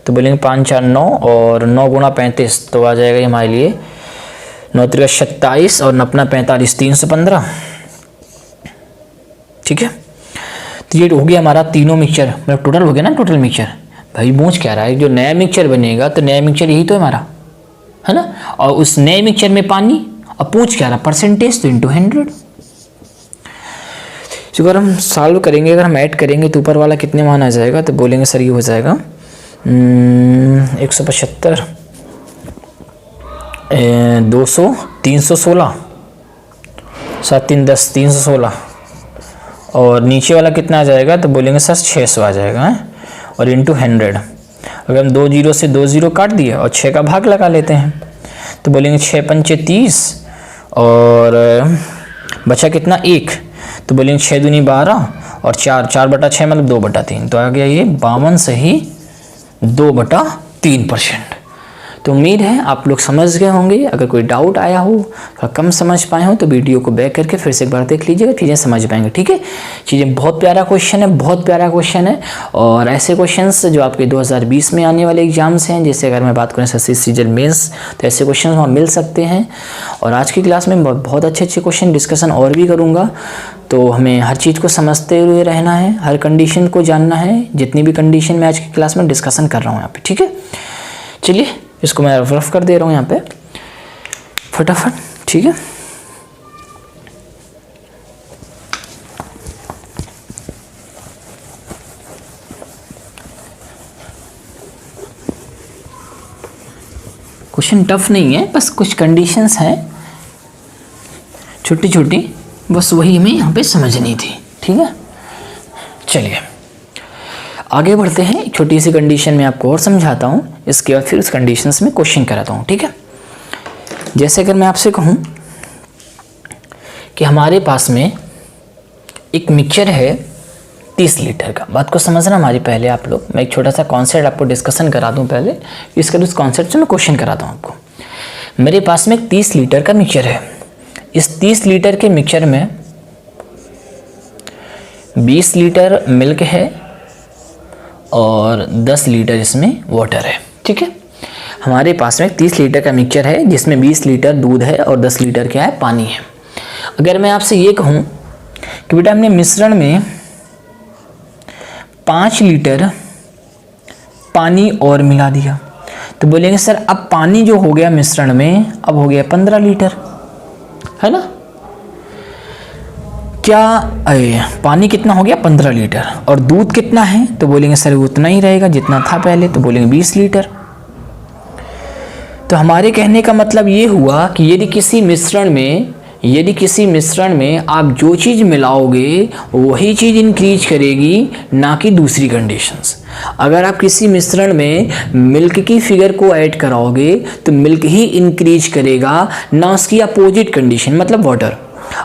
तो बोलेंगे 5 4 9, और 9 गुणा 35 तो आ जाएगा हमारे लिए 9 3 27, और अपना 45 315। ठीक है, तो ये हो गया हमारा तीनों मिक्सचर, मतलब टोटल हो गया ना टोटल मिक्सचर। भाई पूछ क्या रहा है, जो नया मिक्सचर बनेगा तो नया मिक्सचर यही तो है हमारा, है ना, और उस नए मिक्सचर में पानी, अब पूछ क्या रहा परसेंटेज, तो इंटू 100। तो अगर हम सॉल्व करेंगे, अगर हम ऐड करेंगे तो ऊपर वाला कितने मान आ जाएगा, तो बोलेंगे सर ये हो जाएगा 175 200 316 7 3 10 316, और नीचे वाला कितना आ जाएगा तो बोलेंगे सर 600 आ जाएगा है? और इंटू 100। अगर हम 2 0 से 2 0 काट दिए और 6 का भाग लगा लेते हैं तो बोलेंगे 6 पंचे 30, और बचा कितना 1, तो बोलेंगे 6 दूनी 12, और 4 बटा 6 मतलब 2 बटा 3, तो आ गया ये 52 सही 2 बटा 3%। तो उम्मीद है आप लोग समझ गए होंगे। अगर कोई डाउट आया हो, कम समझ पाए हो, तो वीडियो को बैक करके फिर से एक बार देख लीजिएगा, चीज़ें समझ पाएंगे। ठीक है, चीज़ें बहुत प्यारा क्वेश्चन है, बहुत प्यारा क्वेश्चन है। और ऐसे क्वेश्चंस जो आपके 2020 में आने वाले एग्जाम्स हैं, जैसे अगर मैं बात करें एसएससी सीजन मेंस, तो ऐसे क्वेश्चन वहाँ मिल सकते हैं। और आज की क्लास में बहुत अच्छे अच्छे क्वेश्चन डिस्कशन और भी करूँगा। तो हमें हर चीज़ को समझते हुए रहना है, हर कंडीशन को जानना है, जितनी भी कंडीशन मैं आज की क्लास में डिस्कशन कर रहा हूँ यहाँ पे। ठीक है, चलिए इसको मैं रफ कर दे रहा हूँ यहाँ पे फटाफट। ठीक है, क्वेश्चन टफ नहीं है, बस कुछ कंडीशंस हैं छोटी छोटी, बस वही हमें यहाँ पे समझनी थी। ठीक है, चलिए आगे बढ़ते हैं। एक छोटी सी कंडीशन में आपको और समझाता हूँ, इसके बाद फिर उस कंडीशंस में क्वेश्चन कराता हूँ। ठीक है, जैसे अगर मैं आपसे कहूँ कि हमारे पास में एक मिक्सचर है 30 लीटर का, बात को समझना हमारी पहले आप लोग। मैं एक छोटा सा कॉन्सेप्ट आपको डिस्कशन करा दूँ पहले, इसके बाद उस कॉन्सेप्ट से मैं क्वेश्चन कराता हूँ आपको। मेरे पास में एक 30 लीटर का मिक्सचर है। इस 30 लीटर के मिक्सचर में 20 लीटर मिल्क है और 10 लीटर इसमें वाटर है। ठीक है, हमारे पास में 30 लीटर का मिक्सचर है जिसमें 20 लीटर दूध है और 10 लीटर क्या है, पानी है। अगर मैं आपसे ये कहूँ कि बेटा हमने मिश्रण में 5 लीटर पानी और मिला दिया, तो बोलेंगे सर अब पानी जो हो गया मिश्रण में अब हो गया 15 लीटर, है ना। क्या पानी कितना हो गया 15 लीटर, और दूध कितना है, तो बोलेंगे सर उतना ही रहेगा जितना था पहले, तो बोलेंगे 20 लीटर। तो हमारे कहने का मतलब ये हुआ कि यदि किसी मिश्रण में आप जो चीज़ मिलाओगे वही चीज़ इंक्रीज करेगी, ना कि दूसरी कंडीशंस। अगर आप किसी मिश्रण में मिल्क की फिगर को ऐड कराओगे तो मिल्क ही इंक्रीज करेगा, ना उसकी अपोजिट कंडीशन मतलब वाटर।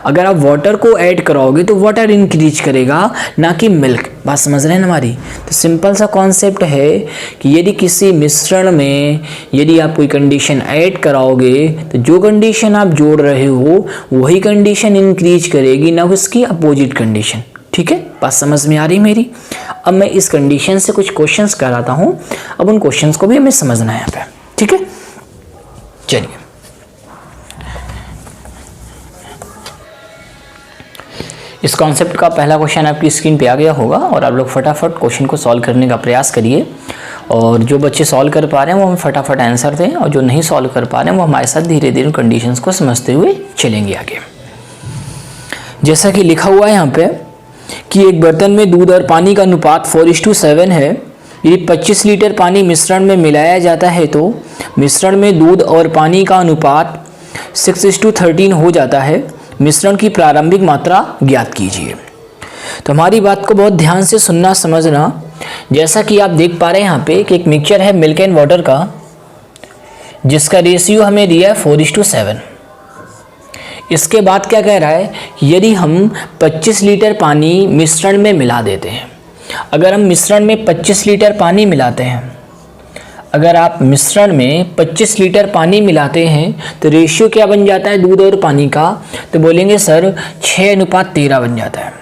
अगर आप वाटर को ऐड कराओगे तो वाटर इंक्रीज करेगा, ना कि मिल्क। बात समझ रहे हैं हमारी। तो सिंपल सा कॉन्सेप्ट है कि यदि किसी मिश्रण में यदि आप कोई कंडीशन ऐड कराओगे तो जो कंडीशन आप जोड़ रहे हो वही कंडीशन इंक्रीज करेगी, ना उसकी अपोजिट कंडीशन। ठीक है, बात समझ में आ रही मेरी। अब मैं इस कंडीशन से कुछ क्वेश्चंस कराता हूँ, अब उन क्वेश्चंस को भी हमें समझना है यहाँ पे। ठीक है, चलिए इस कॉन्सेप्ट का पहला क्वेश्चन आपकी स्क्रीन पे आ गया होगा और आप लोग फटाफट क्वेश्चन को सॉल्व करने का प्रयास करिए। और जो बच्चे सॉल्व कर पा रहे हैं वो हमें फटाफट आंसर दें, और जो नहीं सॉल्व कर पा रहे हैं वो हमारे साथ धीरे धीरे कंडीशंस को समझते हुए चलेंगे आगे। जैसा कि लिखा हुआ है यहाँ पे कि एक बर्तन में दूध और पानी का अनुपात 4:7 है। यदि 25 लीटर पानी मिश्रण में मिलाया जाता है तो मिश्रण में दूध और पानी का अनुपात 6:13 हो जाता है। मिश्रण की प्रारंभिक मात्रा ज्ञात कीजिए। तो हमारी बात को बहुत ध्यान से सुनना समझना। जैसा कि आप देख पा रहे हैं यहाँ पे कि एक मिक्सचर है मिल्क एंड वाटर का, जिसका रेशियो हमें दिया है 4:7। इसके बाद क्या कह रहा है, यदि हम 25 लीटर पानी मिश्रण में मिला देते हैं। अगर हम मिश्रण में 25 लीटर पानी मिलाते हैं, अगर आप मिश्रण में 25 लीटर पानी मिलाते हैं तो रेशियो क्या बन जाता है दूध और पानी का, तो बोलेंगे सर 6:13 बन जाता है।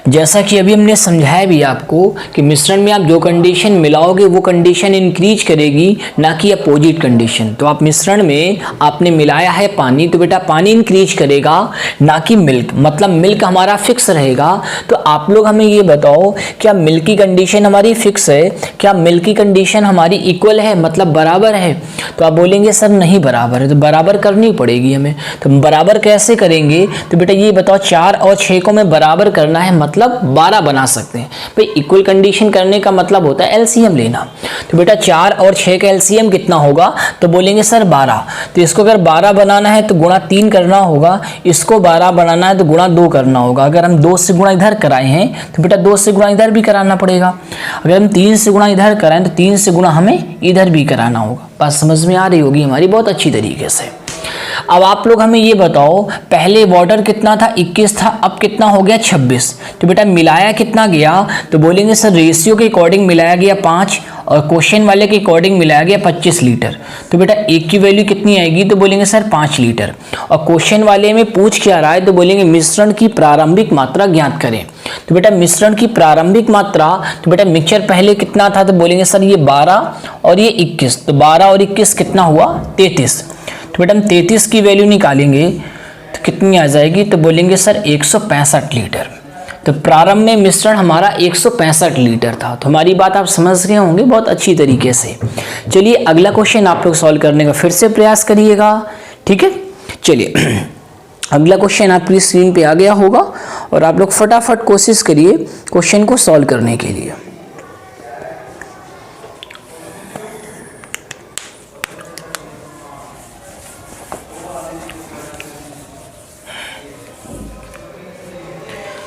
जैसा कि अभी हमने समझाया भी आपको कि मिश्रण में आप जो कंडीशन मिलाओगे वो कंडीशन इंक्रीज करेगी, ना कि अपोजिट कंडीशन। तो आप मिश्रण में आपने मिलाया है पानी, तो बेटा पानी इंक्रीज करेगा, ना कि मिल्क। मतलब मिल्क हमारा फिक्स रहेगा। तो आप लोग हमें ये बताओ, क्या मिल्क की कंडीशन हमारी फिक्स है? क्या मिल्क की कंडीशन हमारी इक्वल है, मतलब बराबर है? तो आप बोलेंगे सर नहीं बराबर है, तो बराबर करनी पड़ेगी हमें। तो बराबर कैसे करेंगे? तो बेटा ये बताओ, 4 और 6 को हमें बराबर करना है, मतलब 12 बना सकते हैं। भाई इक्वल कंडीशन करने का मतलब होता है एलसीएम लेना। तो बेटा 4 और 6 का एलसीएम कितना होगा? तो बोलेंगे सर 12। तो इसको अगर 12 बनाना है तो गुणा 3 करना होगा, इसको 12 बनाना है तो गुणा 2 करना होगा। अगर हम 2 से गुणा इधर कराए हैं तो बेटा 2 से गुणा इधर भी कराना पड़ेगा। अगर हम 3 से गुणा इधर कराएं तो 3 से गुणा हमें इधर भी कराना होगा। बात समझ में आ रही होगी हमारी बहुत अच्छी तरीके से। अब आप लोग हमें ये बताओ, पहले वाटर कितना था? 21 था, अब कितना हो गया? 26। तो बेटा मिलाया कितना गया? तो बोलेंगे सर रेशियो के अकॉर्डिंग मिलाया गया 5 और क्वेश्चन वाले के अकॉर्डिंग मिलाया गया 25 लीटर। तो बेटा एक की वैल्यू कितनी आएगी? तो बोलेंगे सर 5 लीटर। और क्वेश्चन वाले में पूछ क्या रहा है? तो बोलेंगे मिश्रण की प्रारंभिक मात्रा ज्ञात करें। तो बेटा मिश्रण की प्रारंभिक मात्रा, तो बेटा मिक्सचर पहले कितना था? तो बोलेंगे सर ये 12 और ये 21। तो 12 और 21 कितना हुआ? 33। तो बेटा हम 33 की वैल्यू निकालेंगे तो कितनी आ जाएगी? तो बोलेंगे सर 165 लीटर। तो प्रारंभ में मिश्रण हमारा 165 लीटर था। तो हमारी बात आप समझ रहे होंगे बहुत अच्छी तरीके से। चलिए अगला क्वेश्चन आप लोग सॉल्व करने का फिर से प्रयास करिएगा, ठीक है। चलिए अगला क्वेश्चन आपकी स्क्रीन पे आ गया होगा और आप लोग फटाफट कोशिश करिए क्वेश्चन को सॉल्व करने के लिए।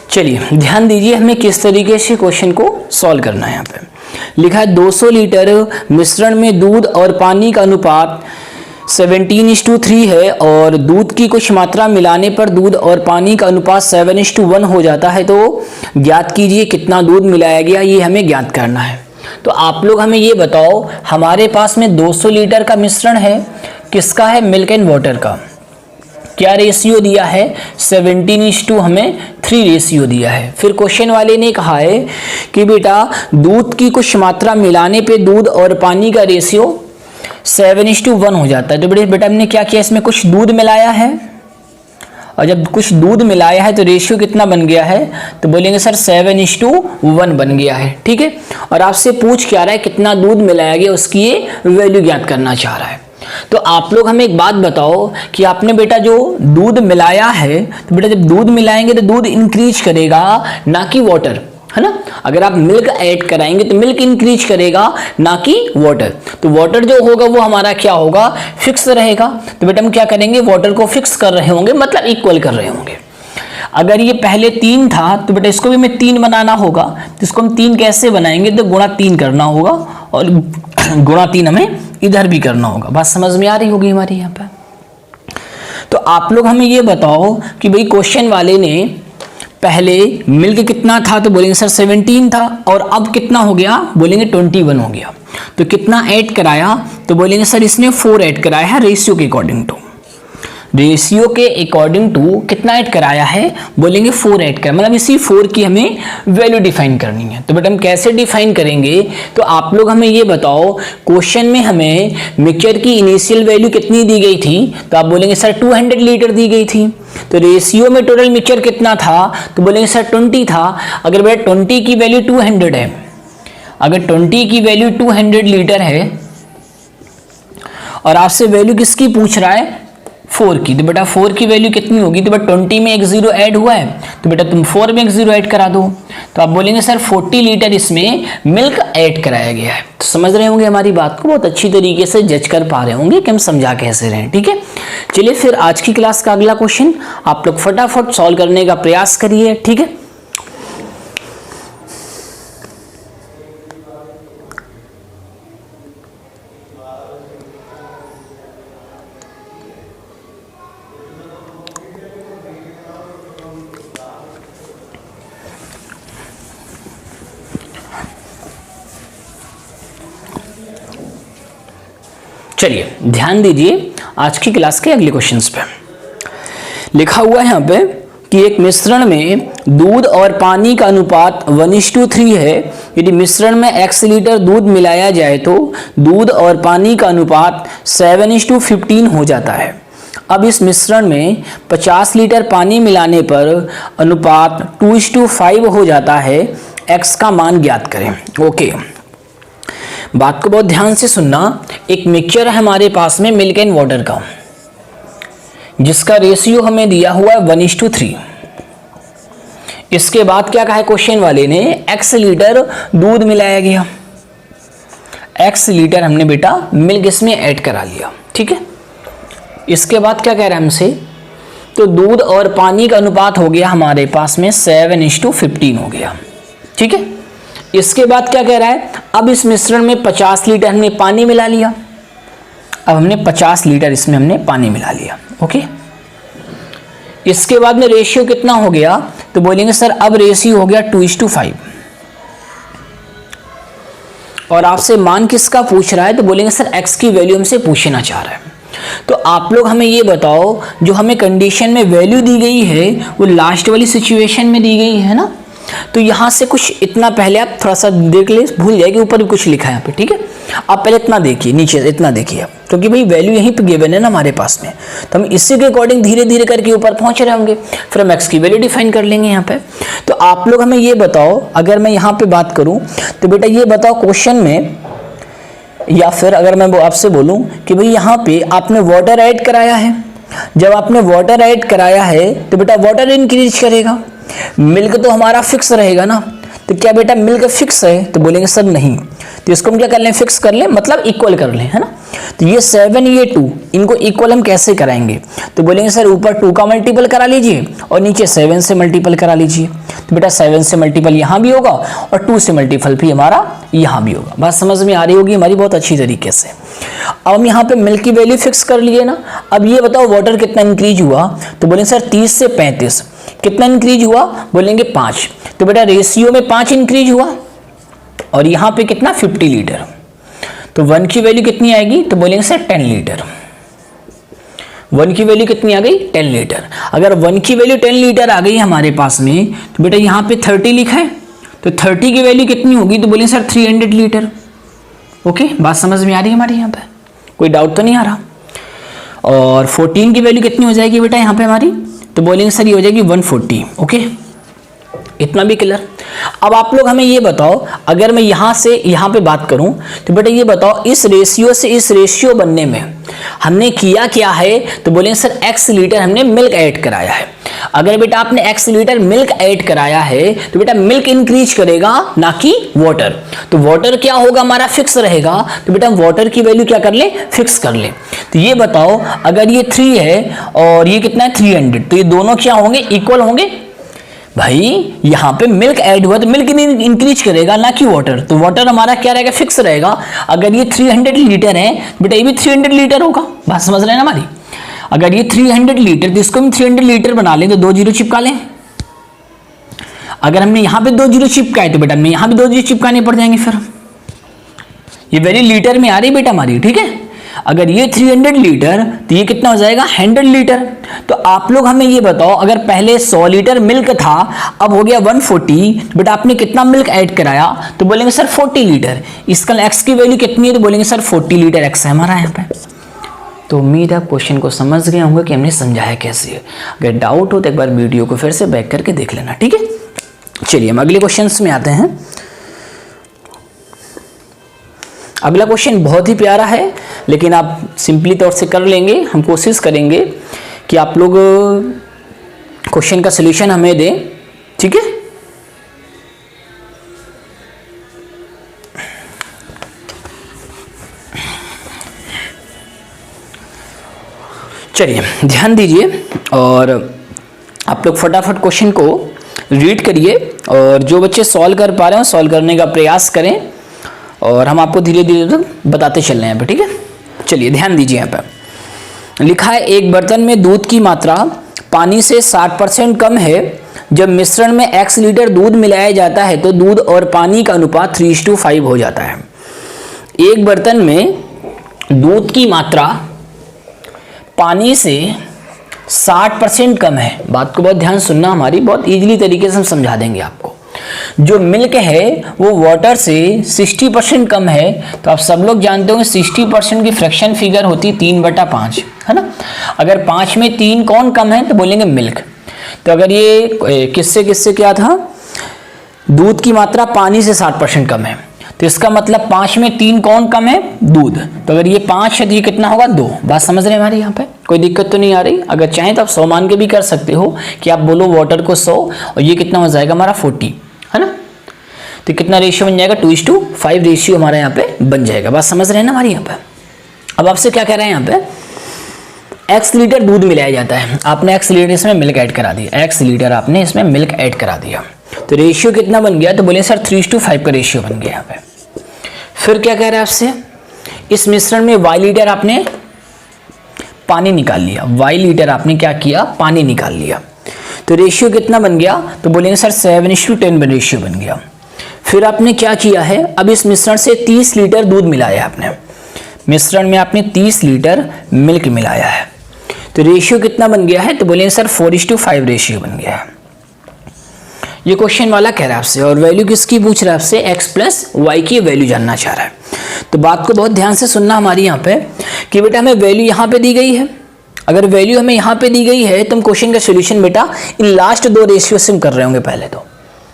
चलिए ध्यान दीजिए हमें किस तरीके से क्वेश्चन को सॉल्व करना है। यहाँ पे लिखा है 200 लीटर मिश्रण में दूध और पानी का अनुपात 17:3 है और दूध की कुछ मात्रा मिलाने पर दूध और पानी का अनुपात 7:1 हो जाता है। तो ज्ञात कीजिए कितना दूध मिलाया गया, ये हमें ज्ञात करना है। तो आप लोग हमें ये बताओ, हमारे पास में 200 लीटर का मिश्रण है, किसका है? मिल्क एंड वाटर का। क्या रेशियो दिया है? 17:3 हमें 3 रेशियो दिया है। फिर क्वेश्चन वाले ने कहा है कि बेटा दूध की कुछ मात्रा मिलाने पे दूध और पानी का रेशियो 7:1 हो जाता है। तो बेटा हमने क्या किया, इसमें कुछ दूध मिलाया है और जब कुछ दूध मिलाया है तो रेशियो कितना बन गया है? तो बोलेंगे सर 7:1 बन गया है, ठीक है। और आपसे पूछ क्या रहा है, कितना दूध मिलाया गया, उसकी ये वैल्यू ज्ञात करना चाह रहा है। तो आप लोग हमें एक बात बताओ कि आपने बेटा जो दूध मिलाया है, तो बेटा जब दूध मिलाएंगे तो दूध इंक्रीज करेगा, ना कि वाटर, है ना। अगर आप मिल्क ऐड कराएंगे तो मिल्क इंक्रीज करेगा, ना कि वाटर। तो वाटर जो होगा वो हमारा क्या होगा? फिक्स रहेगा। तो बेटा हम क्या करेंगे? वाटर को फिक्स कर रहे होंगे, मतलब इक्वल कर रहे होंगे। अगर ये पहले 3 था तो बेटा इसको भी हमें 3 बनाना होगा। तो इसको हम 3 कैसे बनाएंगे? तो गुणा 3 करना होगा और गुणा 3 हमें इधर भी करना होगा। बात समझ में आ रही होगी हमारी यहाँ पर। तो आप लोग हमें ये बताओ कि भाई क्वेश्चन वाले ने पहले मिल्क कितना था? तो बोलेंगे सर 17 था और अब कितना हो गया? बोलेंगे 21 हो गया। तो कितना ऐड कराया? तो बोलेंगे सर इसने 4 ऐड कराया है रेशियो के अकॉर्डिंग टू। रेशियो के अकॉर्डिंग टू कितना ऐड कराया है? बोलेंगे 4 ऐड कराया, मतलब इसी 4 की हमें वैल्यू डिफाइन करनी है। तो बेटा हम कैसे डिफाइन करेंगे? तो आप लोग हमें ये बताओ, क्वेश्चन में हमें मिक्सचर की इनिशियल वैल्यू कितनी दी गई थी? तो आप बोलेंगे सर 200 लीटर दी गई थी। तो रेशियो में टोटल मिक्सचर कितना था? तो बोलेंगे सर 20 था। अगर बेटा 20 की वैल्यू 200 है, अगर 20 की वैल्यू 200 लीटर है और आपसे वैल्यू किसकी पूछ रहा है? 4 की। तो बेटा 4 की वैल्यू कितनी होगी? तो बेटा 20 में एक 0 ऐड हुआ है, तो बेटा तुम 4 में एक 0 ऐड करा दो। तो आप बोलेंगे सर 40 लीटर इसमें मिल्क ऐड कराया गया है। तो समझ रहे होंगे हमारी बात को, बहुत अच्छी तरीके से जज कर पा रहे होंगे कि हम समझा कैसे रहे हैं, ठीक है। चलिए फिर आज की क्लास का अगला क्वेश्चन आप लोग फटाफट सॉल्व करने का प्रयास करिए, ठीक है। चलिए ध्यान दीजिए आज की क्लास के अगले क्वेश्चंस पे। लिखा हुआ है यहाँ पे कि एक मिश्रण में दूध और पानी का अनुपात 1:3 है। यदि मिश्रण में x लीटर दूध मिलाया जाए तो दूध और पानी का अनुपात 7:15 हो जाता है। अब इस मिश्रण में 50 लीटर पानी मिलाने पर अनुपात 2:5 हो जाता है। x का मान ज्ञात करें। ओके, बात को बहुत ध्यान से सुनना। एक मिक्सचर है हमारे पास में मिल्क एंड वाटर का, जिसका रेशियो हमें दिया हुआ है 1:3। इसके बाद क्या कहा है क्वेश्चन वाले ने, x लीटर दूध मिलाया गया, x लीटर हमने बेटा मिल्क इसमें ऐड करा लिया। ठीक है, इसके बाद क्या कह रहा है हमसे, तो दूध और पानी का अनुपात हो गया हमारे पास में 7:15 हो गया। ठीक है, इसके बाद क्या कह रहा है, अब इस मिश्रण में 50 लीटर हमने पानी मिला लिया। अब हमने 50 लीटर इसमें हमने पानी मिला लिया। ओके, इसके बाद में रेशियो कितना हो गया, तो बोलेंगे सर अब रेशियो हो गया 2:5। और आपसे मान किसका पूछ रहा है, तो बोलेंगे सर x की वैल्यू हमसे पूछना चाह रहा है। तो आप लोग हमें ये बताओ, जो हमें कंडीशन में वैल्यू दी गई है वो लास्ट वाली सिचुएशन में दी गई है ना। तो यहाँ से कुछ इतना पहले आप थोड़ा सा देख ले, भूल जाए कि ऊपर भी कुछ लिखा है यहाँ पे। ठीक है, आप पहले इतना देखिए, नीचे इतना देखिए आप, क्योंकि भाई वैल्यू यहीं पे गिवन है ना हमारे पास में, तो हम इसी के अकॉर्डिंग धीरे धीरे करके ऊपर पहुंच रहे होंगे, फिर हम x की वैल्यू डिफाइन कर लेंगे यहाँ पे। तो आप लोग हमें ये बताओ, अगर मैं यहाँ पे बात करूँ तो बेटा ये बताओ क्वेश्चन में, या फिर अगर मैं आपसे बोलूँ कि भाई यहाँ पे आपने वाटर ऐड कराया है, जब आपने वाटर ऐड कराया है तो बेटा वाटर इंक्रीज करेगा, मिल्क तो हमारा फिक्स रहेगा ना। तो क्या बेटा मिल्क फिक्स है, तो बोलेंगे सर नहीं। तो इसको हम क्या कर लें, फिक्स कर लें, मतलब इक्वल कर लें, है ना। तो ये 7 ये 2, इनको इक्वल हम कैसे कराएंगे, तो बोलेंगे सर ऊपर 2 का मल्टीपल करा लीजिए और नीचे 7 से मल्टीपल करा लीजिए। तो बेटा 7 से मल्टीपल यहाँ भी होगा और 2 से मल्टीपल भी हमारा यहाँ भी होगा। बात समझ में आ रही होगी हमारी बहुत अच्छी तरीके से। अब हम यहाँ पे मिल्क की वैल्यू फिक्स कर लिए ना। अब ये बताओ वाटर कितना इंक्रीज हुआ, तो बोलेंगे सर 30 से 35। कितना इंक्रीज हुआ, बोलेंगे 5। तो बेटा रेशियो में 5 इंक्रीज हुआ और यहाँ पे कितना 50 लीटर। तो 1 की वैल्यू कितनी आएगी, तो बोलेंगे सर 10 लीटर। 1 की वैल्यू कितनी आ गई, 10 लीटर। अगर 1 की वैल्यू 10 लीटर आ गई हमारे पास में, तो बेटा यहाँ पे 30 लिखा है, तो 30 की वैल्यू कितनी होगी, तो बोलेंगे सर 300 लीटर। ओके, बात समझ में आ रही है हमारी, यहाँ पे कोई डाउट तो नहीं आ रहा। और 14 की वैल्यू कितनी हो जाएगी बेटा यहाँ पे हमारी, तो बोलेंगे सर ये हो जाएगी 140। ओके, इतना भी क्लियर। अब आप लोग हमें ये बताओ, अगर मैं यहाँ से यहाँ पे बात करूं तो बेटा ये बताओ इस रेशियो से इस रेशियो बनने में हमने किया क्या है, तो बोलेंगे सर x लीटर हमने मिल्क ऐड कराया है। अगर बेटा आपने x लीटर मिल्क ऐड कराया है तो बेटा मिल्क इंक्रीज करेगा ना कि वाटर। तो वाटर क्या होगा हमारा फिक्स रहेगा, तो बेटा वाटर की वैल्यू क्या कर ले, फिक्स कर ले। तो ये बताओ अगर ये 3 है और ये कितना है 300, तो ये दोनों क्या होंगे, इक्वल होंगे। भाई यहाँ पे मिल्क ऐड हुआ तो मिल्क इंक्रीज करेगा ना कि वाटर। तो वाटर हमारा क्या रहेगा, फिक्स रहेगा। अगर ये 300 लीटर है बेटा ये भी 300 लीटर होगा। बात समझ रहे हैं ना हमारी। अगर ये 300 लीटर तो इसको हम 300 लीटर बना लें, तो 2 जीरो चिपका लें। अगर हमने यहाँ पे 2 जीरो चिपकाए तो बेटा हमें यहाँ भी 2 जीरो चिपकाने पड़ जाएंगे। फिर ये वैल्यू लीटर में आ रही बेटा हमारी, ठीक है। अगर ये 300 लीटर तो ये कितना हो जाएगा 100 लीटर। तो आप लोग हमें ये बताओ, अगर पहले 100 लीटर मिल्क था अब हो गया 140, बेटा आपने कितना मिल्क ऐड कराया, तो बोलेंगे सर 40 लीटर। इसका x की वैल्यू कितनी है, तो बोलेंगे सर 40 लीटर x है हमारा यहाँ पे। तो उम्मीद है आप क्वेश्चन को समझ गए होंगे कि हमने समझाया कैसे। अगर डाउट हो तो एक बार वीडियो को फिर से बैक करके देख लेना, ठीक है। चलिए हम अगले क्वेश्चन में आते हैं। अगला क्वेश्चन बहुत ही प्यारा है, लेकिन आप सिंपली तौर से कर लेंगे। हम कोशिश करेंगे कि आप लोग क्वेश्चन का सलूशन हमें दें, ठीक है। चलिए ध्यान दीजिए और आप लोग फटाफट क्वेश्चन को रीड करिए और जो बच्चे सॉल्व कर पा रहे हैं सॉल्व करने का प्रयास करें और हम आपको धीरे धीरे बताते चल रहे हैं यहाँ पे, ठीक है। चलिए ध्यान दीजिए, यहाँ पे लिखा है एक बर्तन में दूध की मात्रा पानी से 60% कम है। जब मिश्रण में x लीटर दूध मिलाया जाता है तो दूध और पानी का अनुपात 3:5 हो जाता है। एक बर्तन में दूध की मात्रा पानी से 60% कम है, बात को बहुत ध्यान सुनना हमारी, बहुत इजीली तरीके से हम समझा देंगे आपको। जो मिल्क है वो वाटर से 60% कम है, तो आप सब लोग जानते होंगे 60% की फ्रैक्शन फिगर होती है 3/5, है ना। अगर 5 में 3 कौन कम है तो बोलेंगे मिल्क। तो अगर ये किससे क्या था, दूध की मात्रा पानी से 60% कम है, तो इसका मतलब 5 में 3 कौन कम है, दूध। तो अगर ये 5 है तो ये कितना होगा, 2। बात समझ रहे हैं हमारी, यहाँ पे कोई दिक्कत तो नहीं आ रही। अगर चाहें तो आप 100 मान के भी कर सकते हो कि आप बोलो वाटर को 100 और ये कितना हो जाएगा हमारा 40, है ना। तो कितना रेशियो बन जाएगा, 2:5 रेशियो हमारा यहाँ पे बन जाएगा। बात समझ रहे हैं ना हमारी यहाँ पे। अब आपसे क्या कह रहे हैं यहाँ पे, x लीटर दूध मिलाया जाता है, आपने x लीटर इसमें मिल्क ऐड करा दिया, x लीटर आपने इसमें मिल्क ऐड करा दिया, तो रेशियो कितना बन गया, तो बोले सर 3:5 का रेशियो बन गया यहाँ पे। फिर क्या कह रहा है आपसे, इस मिश्रण में y लीटर आपने पानी निकाल लिया, y लीटर आपने क्या किया, पानी निकाल लिया, तो रेशियो कितना बन गया, तो बोलेंगे सर 7:10 रेशियो बन गया। फिर आपने क्या किया है, अब इस मिश्रण से 30 लीटर दूध मिलाया आपने, मिश्रण में आपने 30 लीटर मिल्क मिलाया है, तो रेशियो कितना बन गया है, तो बोलेंगे सर 4:5 रेशियो बन गया है। ये क्वेश्चन वाला कह रहा है आपसे, और वैल्यू किसकी पूछ रहा है आपसे, x प्लस वाई की वैल्यू जानना चाह रहा है। तो बात को बहुत ध्यान से सुनना हमारी यहाँ पे कि बेटा हमें वैल्यू यहाँ पे दी गई है, अगर वैल्यू हमें यहाँ पे दी गई है तो हम क्वेश्चन का सोल्यूशन बेटा इन लास्ट 2 रेशियो से हम कर रहे होंगे पहले तो,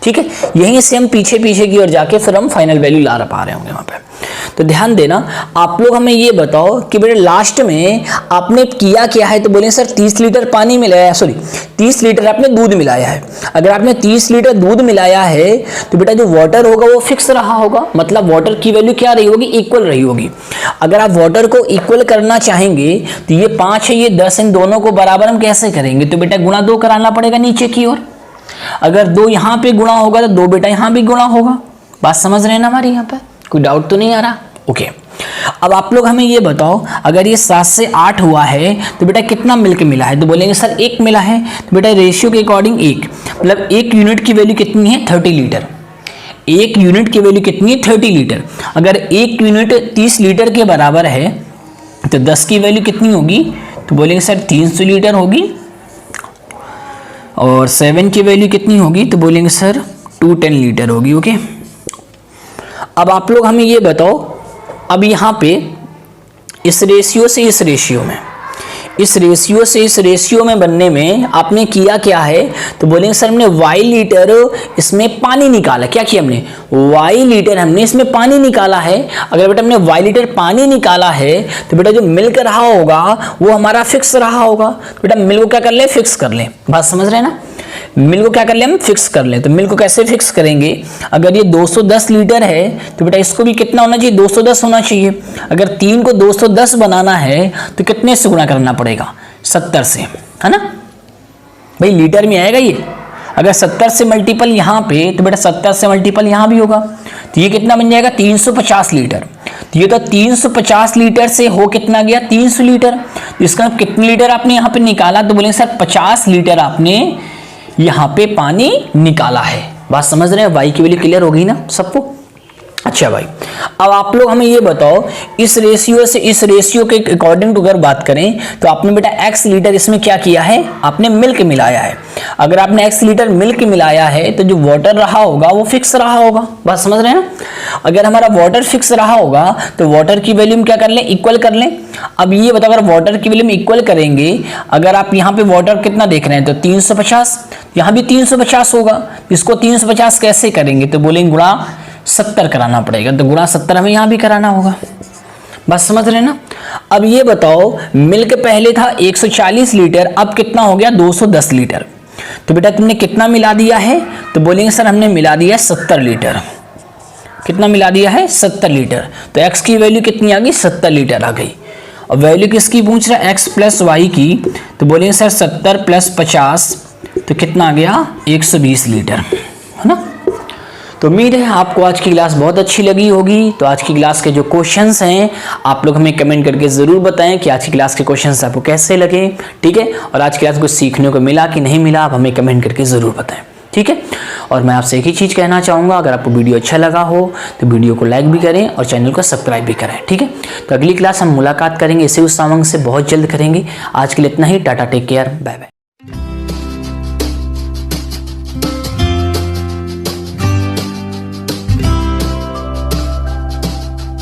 ठीक है। यहीं से हम पीछे की ओर जाके फिर हम फाइनल वैल्यू ला पा रहे होंगे वहाँ पे। तो ध्यान देना, आप लोग हमें ये बताओ कि बेटा लास्ट में आपने किया क्या है, तो बोले सर 30 लीटर पानी मिलाया, सॉरी 30 लीटर आपने दूध मिलाया है। अगर आपने 30 लीटर दूध मिलाया है तो बेटा जो वाटर होगा वो फिक्स रहा होगा, मतलब वाटर की वैल्यू क्या रही होगी, इक्वल रही होगी। अगर आप वाटर को इक्वल करना चाहेंगे तो ये 5 है, ये 10, इन दोनों को बराबर हम कैसे करेंगे, तो बेटा गुणा 2 कराना पड़ेगा नीचे की ओर। अगर 2 यहाँ पे गुणा होगा तो 2 बेटा यहाँ भी गुणा होगा। बात समझ रहे हैं ना हमारी यहाँ पे, कोई डाउट तो नहीं आ रहा, ओके। अब आप लोग हमें ये बताओ, अगर ये 7 से 8 हुआ है तो बेटा कितना मिल्क मिला है, तो बोलेंगे सर 1 मिला है, तो बेटा रेशियो के अकॉर्डिंग 1, मतलब 1 यूनिट की वैल्यू कितनी है, 30 लीटर। 1 यूनिट की वैल्यू कितनी है, 30 लीटर। अगर 1 यूनिट 30 लीटर के बराबर है तो 10 की वैल्यू कितनी होगी, तो बोलेंगे सर 300 लीटर होगी। और 7 की वैल्यू कितनी होगी, तो बोलेंगे सर 210 लीटर होगी, ओके। अब आप लोग हमें ये बताओ, अब यहाँ पे इस रेशियो से इस रेशियो में, इस रेशियो से इस रेशियो में बनने में आपने किया क्या है, तो बोलेंगे सर हमने y लीटर इसमें पानी निकाला। क्या किया हमने, y लीटर हमने इसमें पानी निकाला है। अगर बेटा हमने y लीटर पानी निकाला है तो बेटा जो मिल्क रहा होगा वो हमारा फिक्स रहा होगा। बेटा मिल्क को क्या कर ले, फिक्स कर ले। बात समझ रहे हैं ना, मिल्क को क्या कर ले, हम फिक्स कर ले। तो मिल्क को कैसे फिक्स करेंगे, अगर ये 210 लीटर है तो बेटा इसको भी कितना होना चाहिए, 210 होना चाहिए। अगर 3 को 210 बनाना है तो कितने से गुणा करना पड़ेगा, 70 से, है ना भाई, लीटर में आएगा ये। अगर 70 से मल्टीपल यहाँ पे तो बेटा 70 से मल्टीपल यहाँ भी होगा, तो ये कितना बन जाएगा, 350 लीटर। तो ये तो 350 लीटर से हो कितना गया, 300 लीटर। तो इसका कितने लीटर आपने यहाँ पे निकाला, तो बोलेंगे सर 50 लीटर आपने यहाँ पे पानी निकाला है। बात समझ रहे हैं, वाई की वैल्यू क्लियर हो गई ना सबको। अच्छा भाई, अब आप लोग हमें ये बताओ, इस रेशियो से इस रेशियो के अकॉर्डिंग टू अगर बात करें तो आपने बेटा x लीटर इसमें क्या किया है, आपने मिल्क मिलाया है। अगर आपने x लीटर मिल्क मिलाया है तो जो वाटर रहा होगा वो फिक्स रहा होगा। बात समझ रहे हैं ना, अगर हमारा वाटर फिक्स रहा होगा तो वाटर की वैल्यू क्या कर लें, इक्वल कर लें। अब ये बताओ, अगर वाटर की वैल्यू इक्वल करेंगे, अगर आप यहाँ पे वाटर कितना देख रहे हैं तो 350, यहाँ भी 350 होगा। इसको 350 कैसे करेंगे, तो बोलेंगे गुणा 70 कराना पड़ेगा, तो गुणा 70 हमें यहाँ भी कराना होगा। बस समझ रहे ना। अब ये बताओ, मिल्क पहले था 140 लीटर, अब कितना हो गया 210 लीटर। तो बेटा तुमने कितना मिला दिया है, तो बोलेंगे सर हमने मिला दिया 70 लीटर। कितना मिला दिया है, 70 लीटर। तो x की वैल्यू कितनी आ गई, 70 लीटर आ गई। और वैल्यू किसकी पूछ रहा है, x प्लस वाई की। तो बोलेंगे सर 70 प्लस 50 तो कितना आ गया, 120 लीटर, है ना। तो उम्मीद है आपको आज की क्लास बहुत अच्छी लगी होगी। तो आज की क्लास के जो क्वेश्चंस हैं आप लोग हमें कमेंट करके ज़रूर बताएं कि आज की क्लास के क्वेश्चंस आपको कैसे लगे, ठीक है। और आज की क्लास कुछ सीखने को मिला कि नहीं मिला, आप हमें कमेंट करके ज़रूर बताएं। ठीक है। और मैं आपसे एक ही चीज़ कहना चाहूँगा, अगर आपको वीडियो अच्छा लगा हो तो वीडियो को लाइक भी करें और चैनल को सब्सक्राइब भी करें, ठीक है। तो अगली क्लास हम मुलाकात करेंगे इसी उस उमंग से बहुत जल्द करेंगे। आज के लिए इतना ही, tata, take care, bye bye.